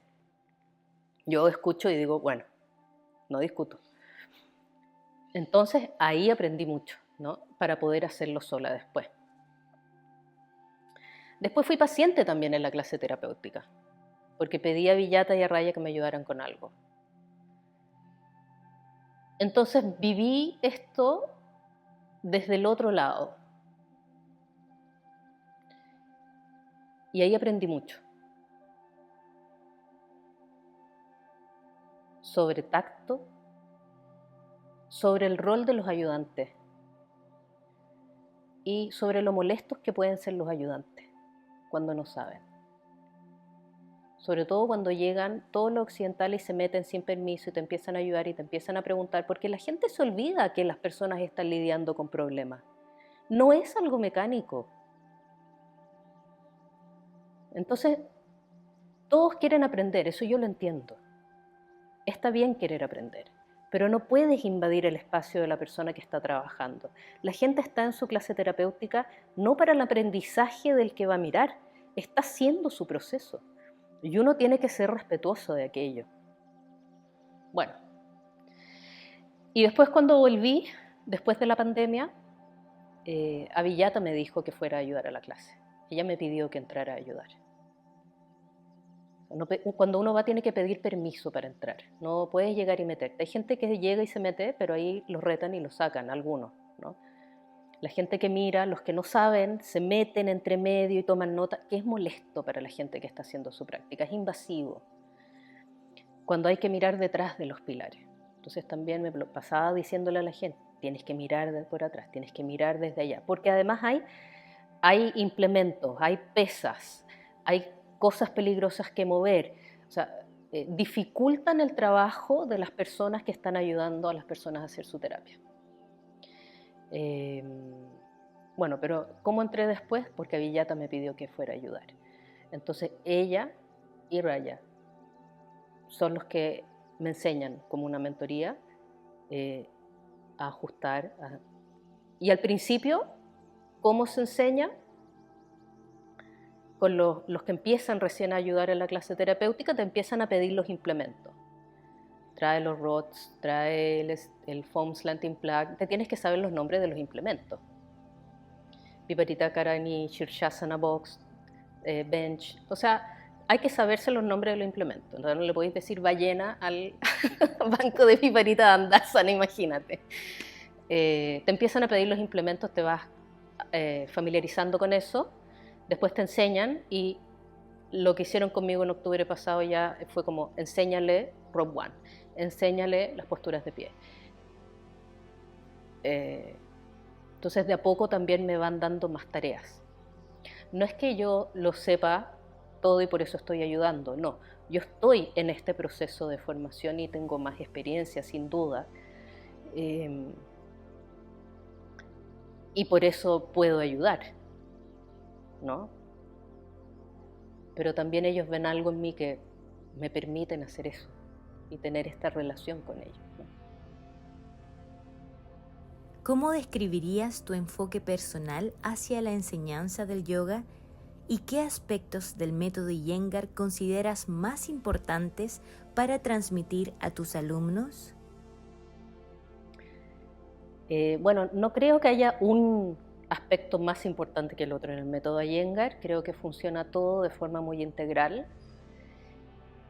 Yo escucho y digo, bueno, no discuto. Entonces ahí aprendí mucho, ¿no? Para poder hacerlo sola después. Después fui paciente también en la clase terapéutica, porque pedí a Villata y a Raya que me ayudaran con algo. Entonces viví esto desde el otro lado. Y ahí aprendí mucho. Sobre tacto, sobre el rol de los ayudantes y sobre lo molestos que pueden ser los ayudantes cuando no saben. Sobre todo cuando llegan todos los occidentales y se meten sin permiso y te empiezan a ayudar y te empiezan a preguntar, porque la gente se olvida que las personas están lidiando con problemas. No es algo mecánico. Entonces, todos quieren aprender, eso yo lo entiendo. Está bien querer aprender, pero no puedes invadir el espacio de la persona que está trabajando. La gente está en su clase terapéutica no para el aprendizaje del que va a mirar, está haciendo su proceso. Y uno tiene que ser respetuoso de aquello. Bueno, y después cuando volví, después de la pandemia, a Villata me dijo que fuera a ayudar a la clase. Ella me pidió que entrara a ayudar. Cuando uno va tiene que pedir permiso para entrar, no puedes llegar y meterte. Hay gente que llega y se mete, pero ahí los retan y los sacan, algunos, ¿no? La gente que mira, los que no saben, se meten entre medio y toman nota, que es molesto para la gente que está haciendo su práctica, es invasivo. Cuando hay que mirar detrás de los pilares. Entonces también me pasaba diciéndole a la gente, tienes que mirar de por atrás, tienes que mirar desde allá, porque además hay implementos, hay pesas, hay cosas peligrosas que mover, o sea, dificultan el trabajo de las personas que están ayudando a las personas a hacer su terapia. Bueno, pero ¿cómo entré después? Porque Villata me pidió que fuera a ayudar. Entonces ella y Raya son los que me enseñan como una mentoría a ajustar. Y al principio, ¿cómo se enseña? Con los que empiezan recién a ayudar en la clase terapéutica, te empiezan a pedir los implementos. Trae los rods, trae el foam slanting plug, te tienes que saber los nombres de los implementos. Viparita Karani, Shirshasana Box, Bench, o sea, hay que saberse los nombres de los implementos. Entonces no le podéis decir ballena al banco de Viparita Dandasana, imagínate. Te empiezan a pedir los implementos, te vas familiarizando con eso, después te enseñan, y lo que hicieron conmigo en octubre pasado ya fue como, enséñale Rob One, enséñale las posturas de pie. Entonces de a poco también me van dando más tareas. No es que yo lo sepa todo y por eso estoy ayudando, no. Yo estoy en este proceso de formación y tengo más experiencia, sin duda. Y por eso puedo ayudar, ¿no? Pero también ellos ven algo en mí que me permiten hacer eso y tener esta relación con ellos, ¿no? ¿Cómo describirías tu enfoque personal hacia la enseñanza del yoga y qué aspectos del método Iyengar consideras más importantes para transmitir a tus alumnos? Bueno, no creo que haya un aspecto más importante que el otro en el método Iyengar. Creo que funciona todo de forma muy integral.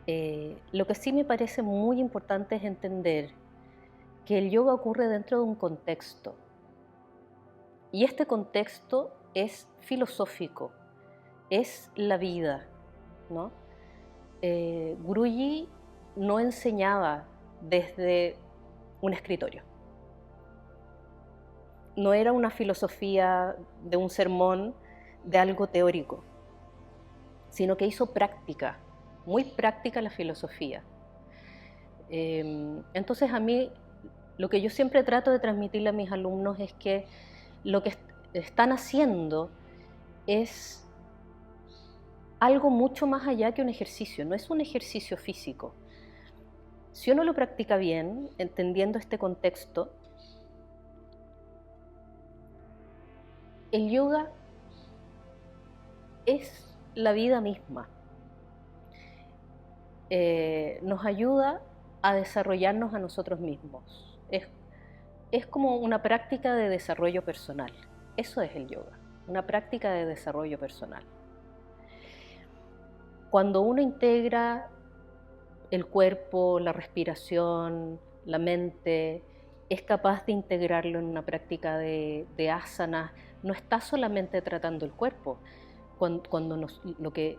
Lo que sí me parece muy importante es entender que el yoga ocurre dentro de un contexto. Y este contexto es filosófico, es la vida, ¿no? Guruji no enseñaba desde un escritorio. No era una filosofía de un sermón, de algo teórico, sino que hizo práctica, muy práctica la filosofía. Entonces a mí, lo que yo siempre trato de transmitirle a mis alumnos es que lo que están haciendo es algo mucho más allá que un ejercicio, no es un ejercicio físico. Si uno lo practica bien, entendiendo este contexto, el yoga es la vida misma. Nos ayuda a desarrollarnos a nosotros mismos. Es como una práctica de desarrollo personal. Eso es el yoga, una práctica de desarrollo personal. Cuando uno integra el cuerpo, la respiración, la mente, es capaz de integrarlo en una práctica de asana, no está solamente tratando el cuerpo. Lo que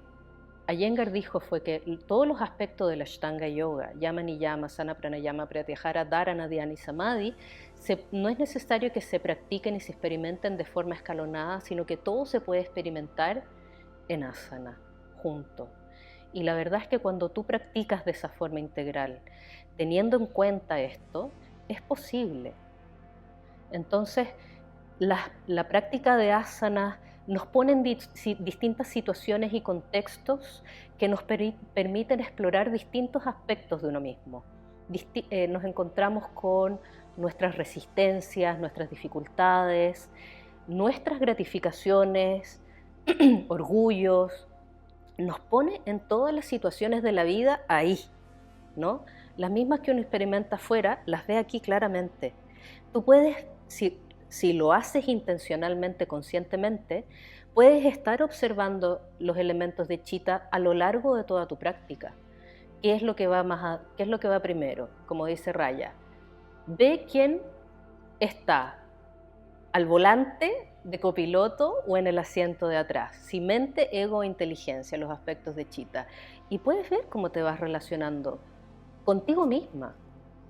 Iyengar dijo fue que todos los aspectos de la Ashtanga Yoga, Yama Niyama, Asana Pranayama, Pratyahara, Dharana, Dhyana y Samadhi, no es necesario que se practiquen y se experimenten de forma escalonada, sino que todo se puede experimentar en asana, junto. Y la verdad es que cuando tú practicas de esa forma integral, teniendo en cuenta esto, es posible. Entonces, la práctica de asana nos pone en distintas situaciones y contextos que nos permiten explorar distintos aspectos de uno mismo. Nos encontramos con nuestras resistencias, nuestras dificultades, nuestras gratificaciones, orgullos. Nos pone en todas las situaciones de la vida ahí, ¿no? Las mismas que uno experimenta afuera, las ve aquí claramente. Tú puedes, si lo haces intencionalmente, conscientemente, puedes estar observando los elementos de Chitta a lo largo de toda tu práctica. ¿Qué es lo que va primero? Como dice Raya, ve quién está al volante de copiloto o en el asiento de atrás. Si mente, ego o inteligencia, los aspectos de Chitta. Y puedes ver cómo te vas relacionando contigo misma,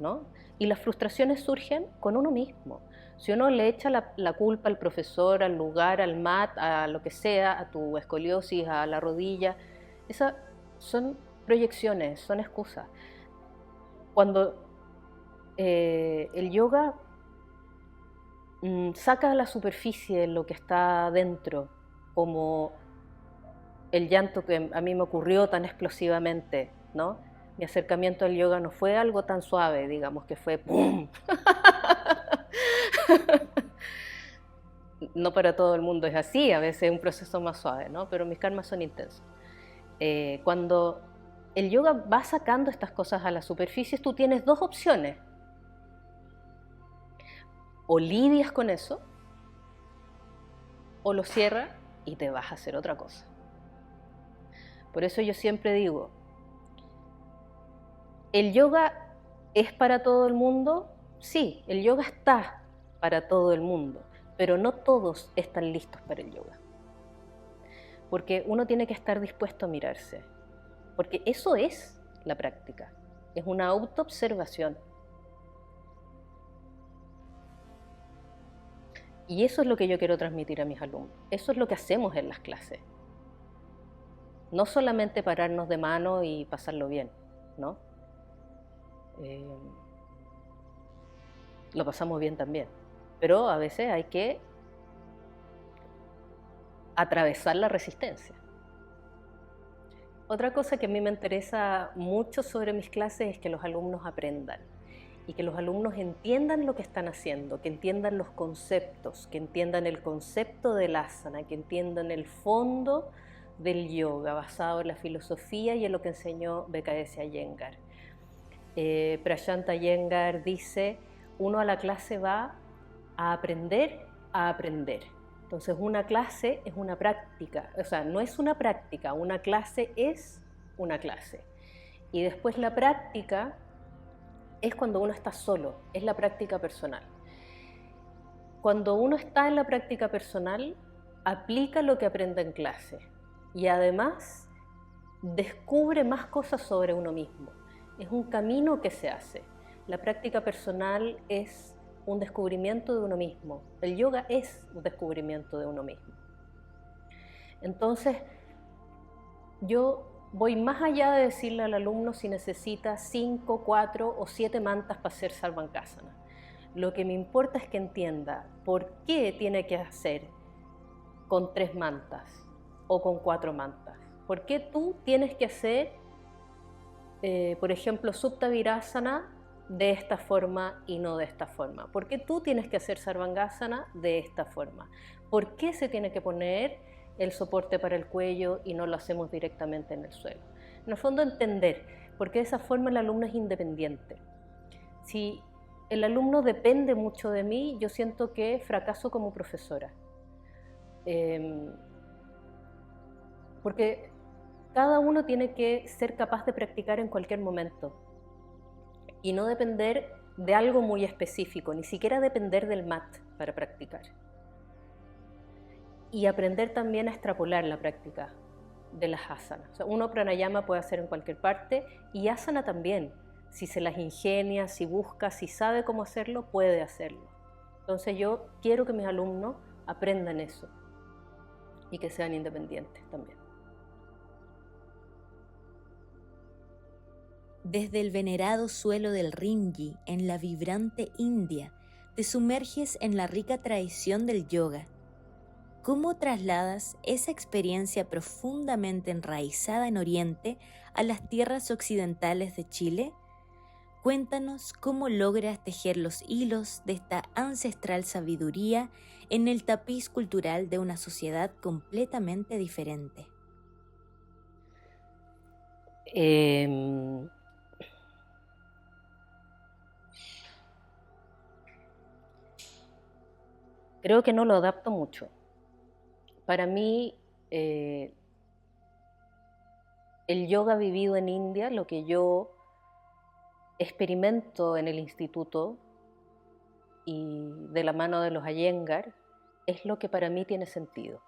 ¿no? Y las frustraciones surgen con uno mismo. Si uno le echa la culpa al profesor, al lugar, al mat, a lo que sea, a tu escoliosis, a la rodilla, esas son proyecciones, son excusas. Cuando el yoga saca a la superficie lo que está dentro, como el llanto que a mí me ocurrió tan explosivamente, ¿no? Mi acercamiento al yoga no fue algo tan suave, digamos que fue ¡pum! No para todo el mundo es así, a veces es un proceso más suave, ¿no? Pero mis karmas son intensos. Cuando el yoga va sacando estas cosas a la superficie, tú tienes dos opciones. O lidias con eso, o lo cierras y te vas a hacer otra cosa. Por eso yo siempre digo, ¿el yoga es para todo el mundo? Sí, el yoga está para todo el mundo, pero no todos están listos para el yoga. Porque uno tiene que estar dispuesto a mirarse, porque eso es la práctica, es una autoobservación. Y eso es lo que yo quiero transmitir a mis alumnos, eso es lo que hacemos en las clases. No solamente pararnos de mano y pasarlo bien, ¿no? Lo pasamos bien también, pero a veces hay que atravesar la resistencia. Otra cosa que a mí me interesa mucho sobre mis clases es que los alumnos aprendan y que los alumnos entiendan lo que están haciendo, que entiendan los conceptos, que entiendan el concepto del asana, que entiendan el fondo del yoga basado en la filosofía y en lo que enseñó BKS Iyengar. Prashanta Iyengar dice, uno a la clase va a aprender a aprender. Entonces una clase es una práctica, o sea, no es una práctica, una clase es una clase. Y después la práctica es cuando uno está solo, es la práctica personal. Cuando uno está en la práctica personal, aplica lo que aprende en clase y además descubre más cosas sobre uno mismo. Es un camino que se hace. La práctica personal es un descubrimiento de uno mismo. El yoga es un descubrimiento de uno mismo. Entonces, yo voy más allá de decirle al alumno si necesita 5, 4 o 7 mantas para hacer Sarvankasana. Lo que me importa es que entienda por qué tiene que hacer con 3 mantas o con 4 mantas. ¿Por qué tú tienes que hacer, por ejemplo, Supta Virasana de esta forma y no de esta forma? ¿Por qué tú tienes que hacer Sarvangasana de esta forma? ¿Por qué se tiene que poner el soporte para el cuello y no lo hacemos directamente en el suelo? En el fondo entender, porque de esa forma el alumno es independiente. Si el alumno depende mucho de mí, yo siento que fracaso como profesora. Porque cada uno tiene que ser capaz de practicar en cualquier momento y no depender de algo muy específico, ni siquiera depender del mat para practicar. Y aprender también a extrapolar la práctica de las asanas. O sea, uno pranayama puede hacer en cualquier parte y asana también. Si se las ingenia, si busca, si sabe cómo hacerlo, puede hacerlo. Entonces yo quiero que mis alumnos aprendan eso y que sean independientes también. Desde el venerado suelo del Rimji, en la vibrante India, te sumerges en la rica tradición del yoga. ¿Cómo trasladas esa experiencia profundamente enraizada en Oriente a las tierras occidentales de Chile? Cuéntanos cómo logras tejer los hilos de esta ancestral sabiduría en el tapiz cultural de una sociedad completamente diferente. Creo que no lo adapto mucho, Para mí, el yoga vivido en India, lo que yo experimento en el instituto y de la mano de los Iyengar, es lo que para mí tiene sentido.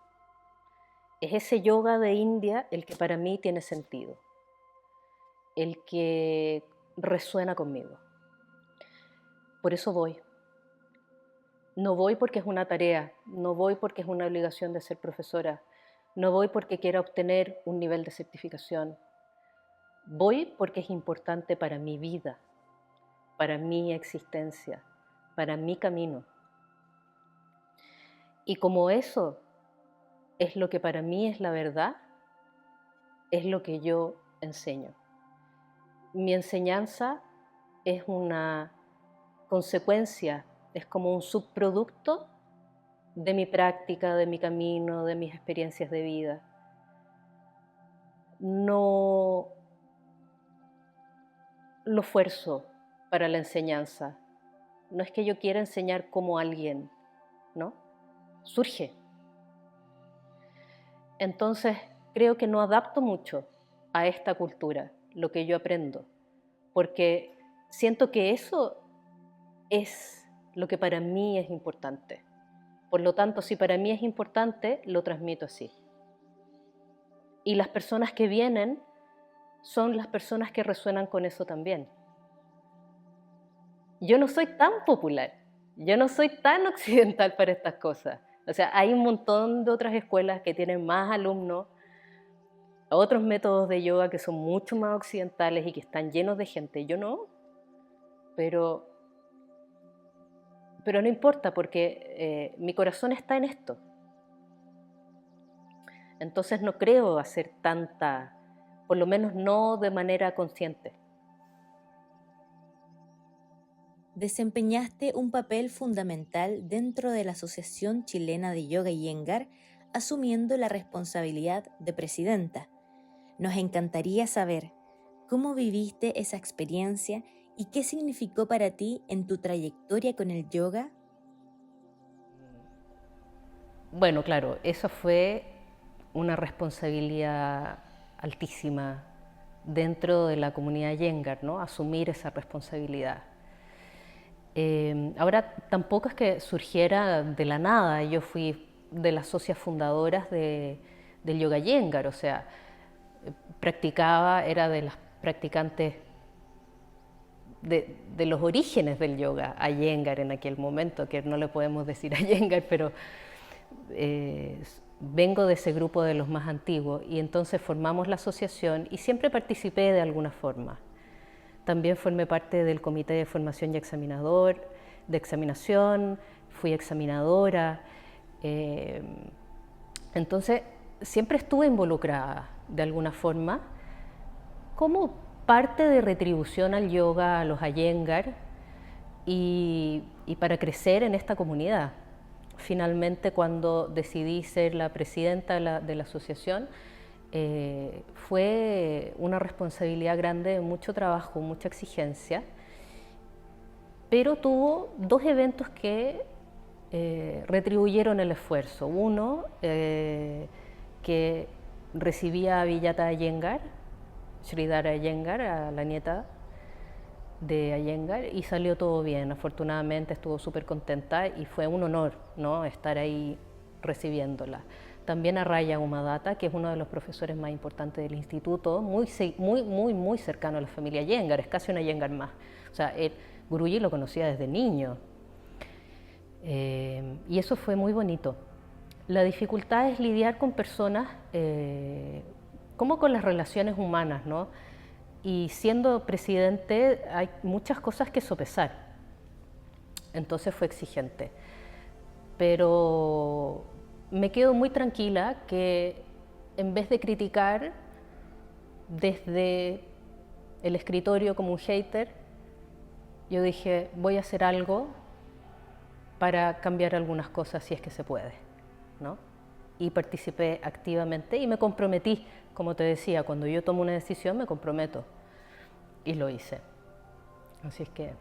Es ese yoga de India el que para mí tiene sentido, el que resuena conmigo. Por eso voy. No voy porque es una tarea, no voy porque es una obligación de ser profesora, no voy porque quiera obtener un nivel de certificación. Voy porque es importante para mi vida, para mi existencia, para mi camino. Y como eso es lo que para mí es la verdad, es lo que yo enseño. Mi enseñanza es una consecuencia, es como un subproducto de mi práctica, de mi camino, de mis experiencias de vida. No lo fuerzo para la enseñanza. No es que yo quiera enseñar como alguien, ¿no? Surge. Entonces, creo que no adapto mucho a esta cultura, lo que yo aprendo, porque siento que eso es lo que para mí es importante. Por lo tanto, si para mí es importante, lo transmito así. Y las personas que vienen son las personas que resuenan con eso también. Yo no soy tan popular, yo no soy tan occidental para estas cosas. O sea, hay un montón de otras escuelas que tienen más alumnos, otros métodos de yoga que son mucho más occidentales y que están llenos de gente. Yo no, pero no importa porque mi corazón está en esto. Entonces no creo hacer tanta, por lo menos no de manera consciente. Desempeñaste un papel fundamental dentro de la Asociación Chilena de Yoga Iyengar, asumiendo la responsabilidad de presidenta. Nos encantaría saber cómo viviste esa experiencia y qué significó para ti en tu trayectoria con el yoga. Bueno, claro, eso fue una responsabilidad altísima dentro de la comunidad Iyengar, ¿no? Asumir esa responsabilidad. Ahora, tampoco es que surgiera de la nada, yo fui de las socias fundadoras del yoga Iyengar, o sea, era de las practicantes de los orígenes del yoga a Iyengar en aquel momento, que no le podemos decir a Iyengar, pero vengo de ese grupo de los más antiguos y entonces formamos la asociación y siempre participé de alguna forma. También formé parte del comité de formación y de examinación, fui examinadora. Entonces, siempre estuve involucrada de alguna forma como parte de retribución al yoga, a los Iyengar y para crecer en esta comunidad. Finalmente, cuando decidí ser la presidenta de la asociación, fue una responsabilidad grande, mucho trabajo, mucha exigencia, pero tuvo dos eventos que retribuyeron el esfuerzo. Uno, que recibía a Vijaya Iyengar, Sridhara Iyengar, a la nieta de Iyengar, y salió todo bien. Afortunadamente estuvo súper contenta y fue un honor, ¿no?, estar ahí recibiéndola. También a Raya Umadata, que es uno de los profesores más importantes del instituto, muy cercano a la familia Iyengar, es casi una Iyengar más. O sea, Guruji lo conocía desde niño. Y eso fue muy bonito. La dificultad es lidiar con personas, como con las relaciones humanas, ¿no? Y siendo presidente hay muchas cosas que sopesar. Entonces fue exigente. Pero me quedo muy tranquila que en vez de criticar desde el escritorio como un hater, yo dije, voy a hacer algo para cambiar algunas cosas si es que se puede, ¿no? Y participé activamente y me comprometí, como te decía, cuando yo tomo una decisión me comprometo y lo hice. Así es que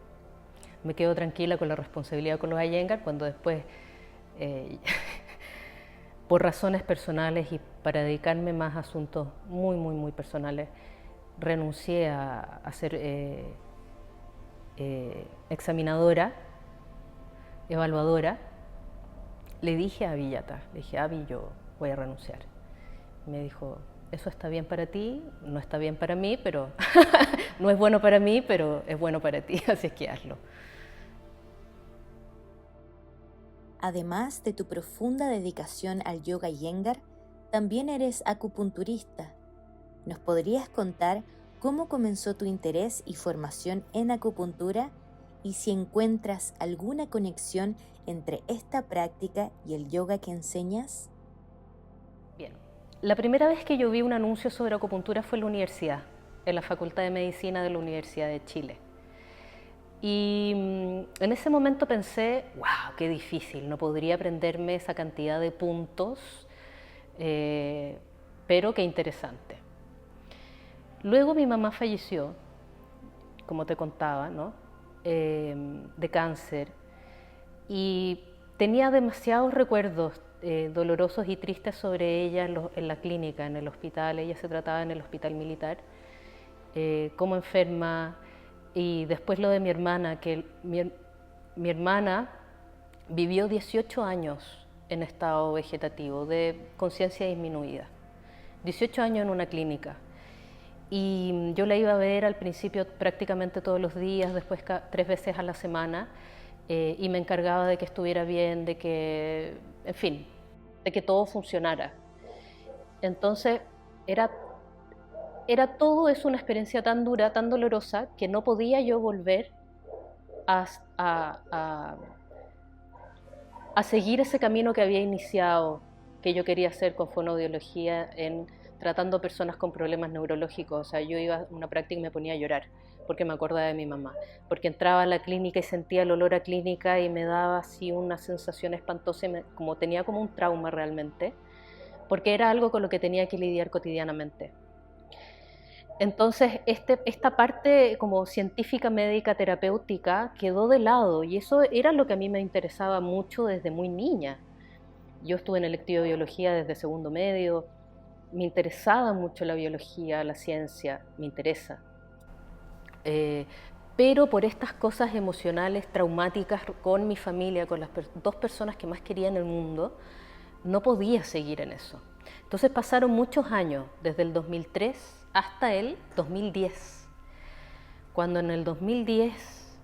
me quedo tranquila con la responsabilidad con los Iyengar cuando después por razones personales y para dedicarme más a asuntos muy, muy, muy personales, renuncié a ser examinadora, evaluadora. Le dije a Villata, le dije, Avi, yo voy a renunciar. Me dijo, eso está bien para ti, no está bien para mí, pero no es bueno para mí, pero es bueno para ti, así es que hazlo. Además de tu profunda dedicación al yoga Iyengar, también eres acupunturista. ¿Nos podrías contar cómo comenzó tu interés y formación en acupuntura y si encuentras alguna conexión entre esta práctica y el yoga que enseñas? Bien, la primera vez que yo vi un anuncio sobre acupuntura fue en la universidad, en la Facultad de Medicina de la Universidad de Chile. Y en ese momento pensé, wow, qué difícil, no podría aprenderme esa cantidad de puntos, pero qué interesante. Luego mi mamá falleció, como te contaba, ¿no? De cáncer, y tenía demasiados recuerdos dolorosos y tristes sobre ella en la clínica, en el hospital. Ella se trataba en el hospital militar, como enferma. Y después lo de mi hermana, que mi hermana vivió 18 años en estado vegetativo, de conciencia disminuida. 18 años en una clínica. Y yo la iba a ver al principio prácticamente todos los días, después 3 veces a la semana, y me encargaba de que estuviera bien, de que, en fin, de que todo funcionara. Entonces, era todo es una experiencia tan dura, tan dolorosa, que no podía yo volver a seguir ese camino que había iniciado, que yo quería hacer con fonoaudiología, tratando personas con problemas neurológicos. O sea, yo iba a una práctica y me ponía a llorar, porque me acordaba de mi mamá, porque entraba a la clínica y sentía el olor a clínica y me daba así una sensación espantosa, como tenía como un trauma realmente, porque era algo con lo que tenía que lidiar cotidianamente. Entonces, esta parte como científica, médica, terapéutica quedó de lado, y eso era lo que a mí me interesaba mucho desde muy niña. Yo estuve en electivo de biología desde segundo medio, me interesaba mucho la biología, la ciencia, me interesa. Pero por estas cosas emocionales, traumáticas con mi familia, con las 2 personas que más quería en el mundo, no podía seguir en eso. Entonces pasaron muchos años, desde el 2003 hasta el 2010, cuando en el 2010,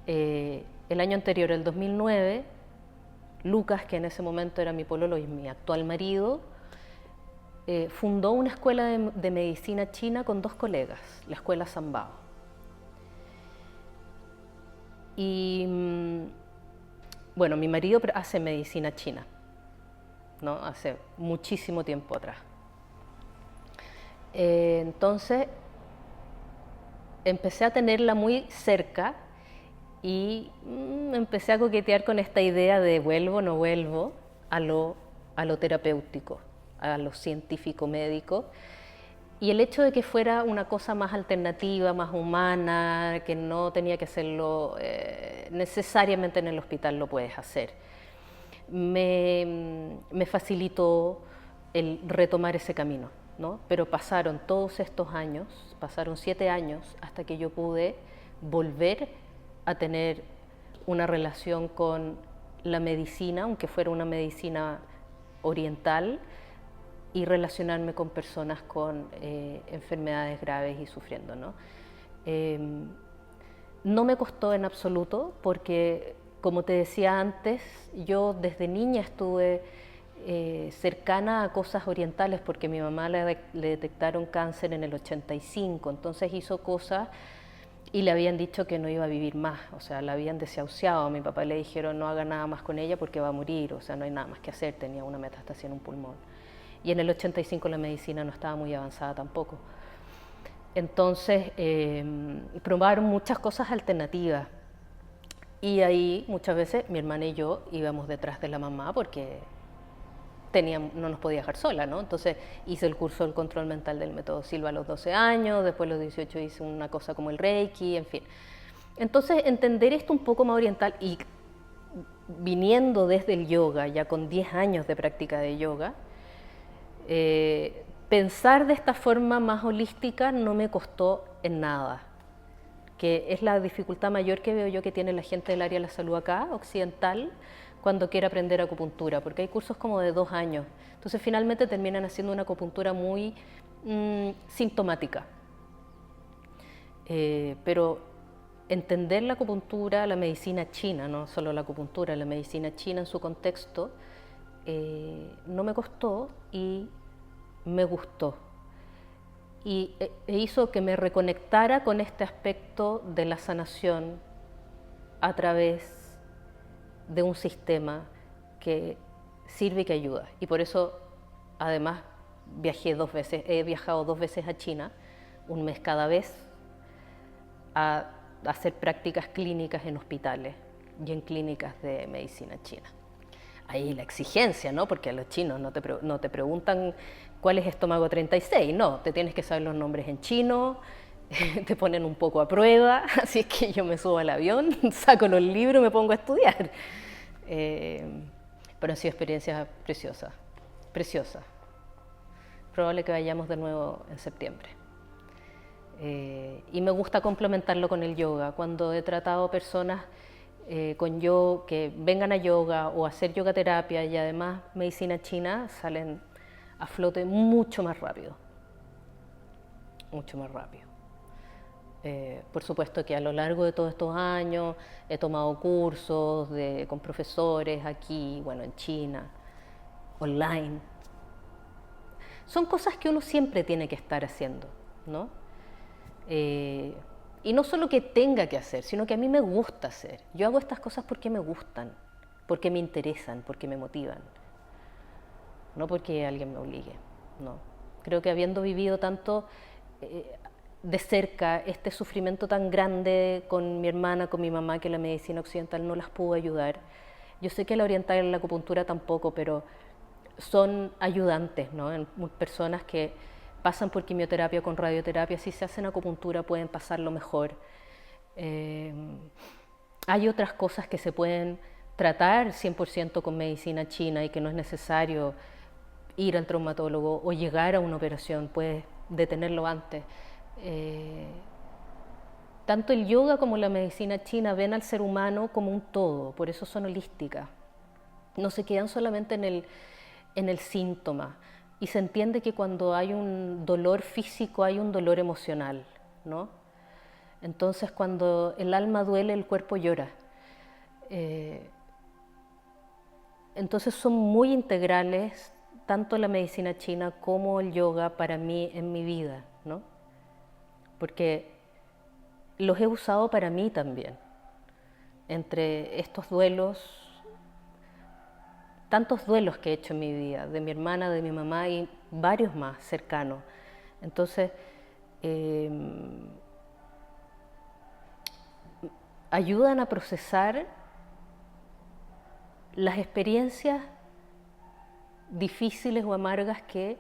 el año anterior, el 2009, Lucas, que en ese momento era mi pololo y mi actual marido, fundó una escuela de medicina china con 2 colegas, la escuela Sambao. Y bueno, mi marido hace medicina china, ¿no? Hace muchísimo tiempo atrás. Entonces empecé a tenerla muy cerca y empecé a coquetear con esta idea de vuelvo o no vuelvo a lo terapéutico, a lo científico médico, y el hecho de que fuera una cosa más alternativa, más humana, que no tenía que hacerlo necesariamente en el hospital, lo puedes hacer, me facilitó el retomar ese camino, ¿no? Pero pasaron todos estos años, pasaron 7 años hasta que yo pude volver a tener una relación con la medicina, aunque fuera una medicina oriental, y relacionarme con personas con enfermedades graves y sufriendo, ¿no? No me costó en absoluto porque, como te decía antes, yo desde niña estuve cercana a cosas orientales, porque a mi mamá le detectaron cáncer en el 85, entonces hizo cosas y le habían dicho que no iba a vivir más, o sea, la habían desahuciado. A mi papá le dijeron no haga nada más con ella porque va a morir, o sea, no hay nada más que hacer, tenía una metástasis en un pulmón. Y en el 85 la medicina no estaba muy avanzada tampoco. Entonces probaron muchas cosas alternativas, y ahí muchas veces mi hermana y yo íbamos detrás de la mamá porque no nos podía dejar sola, ¿no? Entonces hice el curso del control mental del método Silva a los 12 años, después a los 18 hice una cosa como el Reiki, en fin. Entonces entender esto un poco más oriental, y viniendo desde el yoga, ya con 10 años de práctica de yoga, pensar de esta forma más holística no me costó en nada, que es la dificultad mayor que veo yo que tiene la gente del área de la salud acá, occidental, cuando quiere aprender acupuntura, porque hay cursos como de 2 años. Entonces finalmente terminan haciendo una acupuntura muy sintomática. Pero entender la acupuntura, la medicina china, no solo la acupuntura, la medicina china en su contexto, no me costó y me gustó. Y hizo que me reconectara con este aspecto de la sanación a través de un sistema que sirve y que ayuda. Y por eso, además, he viajado 2 veces a China, 1 mes cada vez, a hacer prácticas clínicas en hospitales y en clínicas de medicina china. Ahí la exigencia, ¿no? Porque a los chinos no te preguntan cuál es estómago 36, no, te tienes que saber los nombres en chino, te ponen un poco a prueba, así es que yo me subo al avión, saco los libros y me pongo a estudiar. Pero han sido experiencias preciosas, preciosas. Probable que vayamos de nuevo en septiembre. Y me gusta complementarlo con el yoga. Cuando he tratado personas que vengan a yoga o a hacer yoga terapia y además medicina china, salen a flote mucho más rápido. Mucho más rápido. Por supuesto que a lo largo de todos estos años he tomado cursos con profesores aquí, bueno, en China, online. Son cosas que uno siempre tiene que estar haciendo, ¿no? Y no solo que tenga que hacer, sino que a mí me gusta hacer. Yo hago estas cosas porque me gustan, porque me interesan, porque me motivan. No porque alguien me obligue, no. Creo que habiendo vivido tanto de cerca este sufrimiento tan grande con mi hermana, con mi mamá, que la medicina occidental no las pudo ayudar. Yo sé que la oriental y la acupuntura tampoco, pero son ayudantes, ¿no? En personas que pasan por quimioterapia o con radioterapia, si se hacen acupuntura pueden pasarlo mejor. Hay otras cosas que se pueden tratar 100% con medicina china y que no es necesario ir al traumatólogo o llegar a una operación, puedes detenerlo antes. Tanto el yoga como la medicina china ven al ser humano como un todo, por eso son holísticas. No se quedan solamente en el síntoma. Y se entiende que cuando hay un dolor físico hay un dolor emocional, ¿no? Entonces cuando el alma duele, el cuerpo llora. Entonces son muy integrales tanto la medicina china como el yoga para mí en mi vida, ¿no? Porque los he usado para mí también. Entre estos duelos, tantos duelos que he hecho en mi vida, de mi hermana, de mi mamá y varios más cercanos. Entonces, ayudan a procesar las experiencias difíciles o amargas que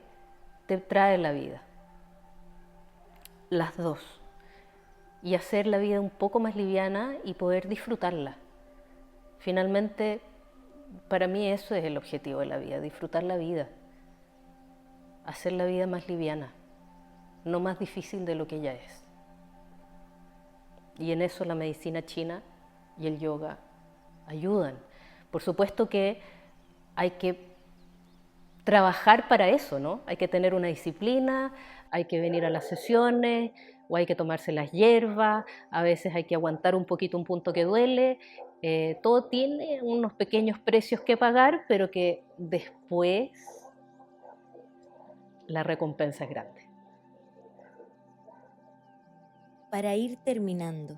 te trae la vida. Las dos. Y hacer la vida un poco más liviana y poder disfrutarla. Finalmente, para mí eso es el objetivo de la vida, disfrutar la vida, hacer la vida más liviana, no más difícil de lo que ya es. Y en eso la medicina china y el yoga ayudan. Por supuesto que hay que trabajar para eso, ¿no? Hay que tener una disciplina, hay que venir a las sesiones, o hay que tomarse las hierbas, a veces hay que aguantar un poquito un punto que duele. Todo tiene unos pequeños precios que pagar, pero que después la recompensa es grande. Para ir terminando,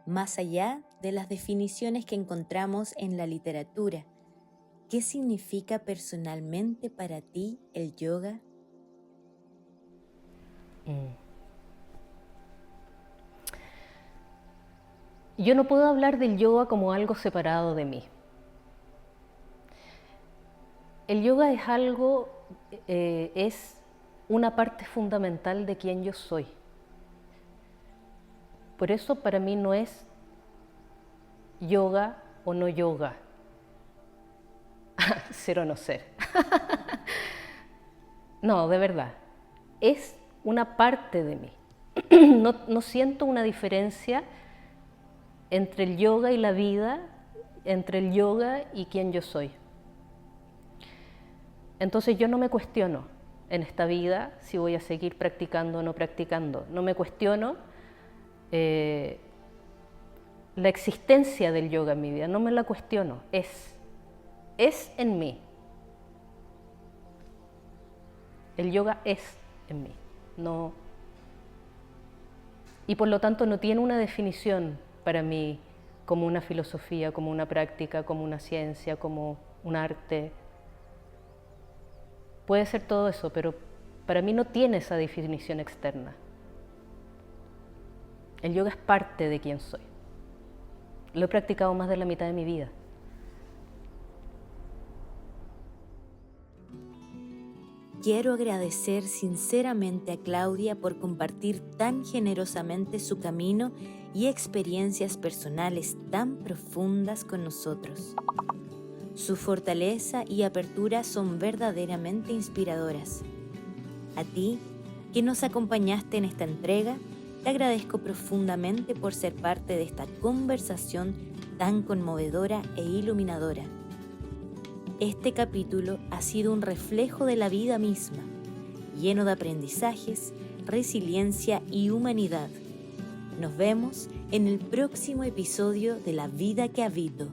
más allá de las definiciones que encontramos en la literatura, ¿qué significa personalmente para ti el yoga? Yo no puedo hablar del yoga como algo separado de mí. El yoga es es una parte fundamental de quien yo soy. Por eso para mí no es yoga o no yoga. ser o no ser. No, de verdad, es una parte de mí. No siento una diferencia entre el yoga y la vida, entre el yoga y quién yo soy. Entonces yo no me cuestiono en esta vida si voy a seguir practicando o no practicando. No me cuestiono la existencia del yoga en mi vida, no me la cuestiono, es en mí. El yoga es en mí, no. Y por lo tanto no tiene una definición para mí como una filosofía, como una práctica, como una ciencia, como un arte. Puede ser todo eso, pero para mí no tiene esa definición externa. El yoga es parte de quién soy. Lo he practicado más de la mitad de mi vida. Quiero agradecer sinceramente a Claudia por compartir tan generosamente su camino y experiencias personales tan profundas con nosotros. Su fortaleza y apertura son verdaderamente inspiradoras. A ti, que nos acompañaste en esta entrega, te agradezco profundamente por ser parte de esta conversación tan conmovedora e iluminadora. Este capítulo ha sido un reflejo de la vida misma, lleno de aprendizajes, resiliencia y humanidad. Nos vemos en el próximo episodio de La Vida que Habito.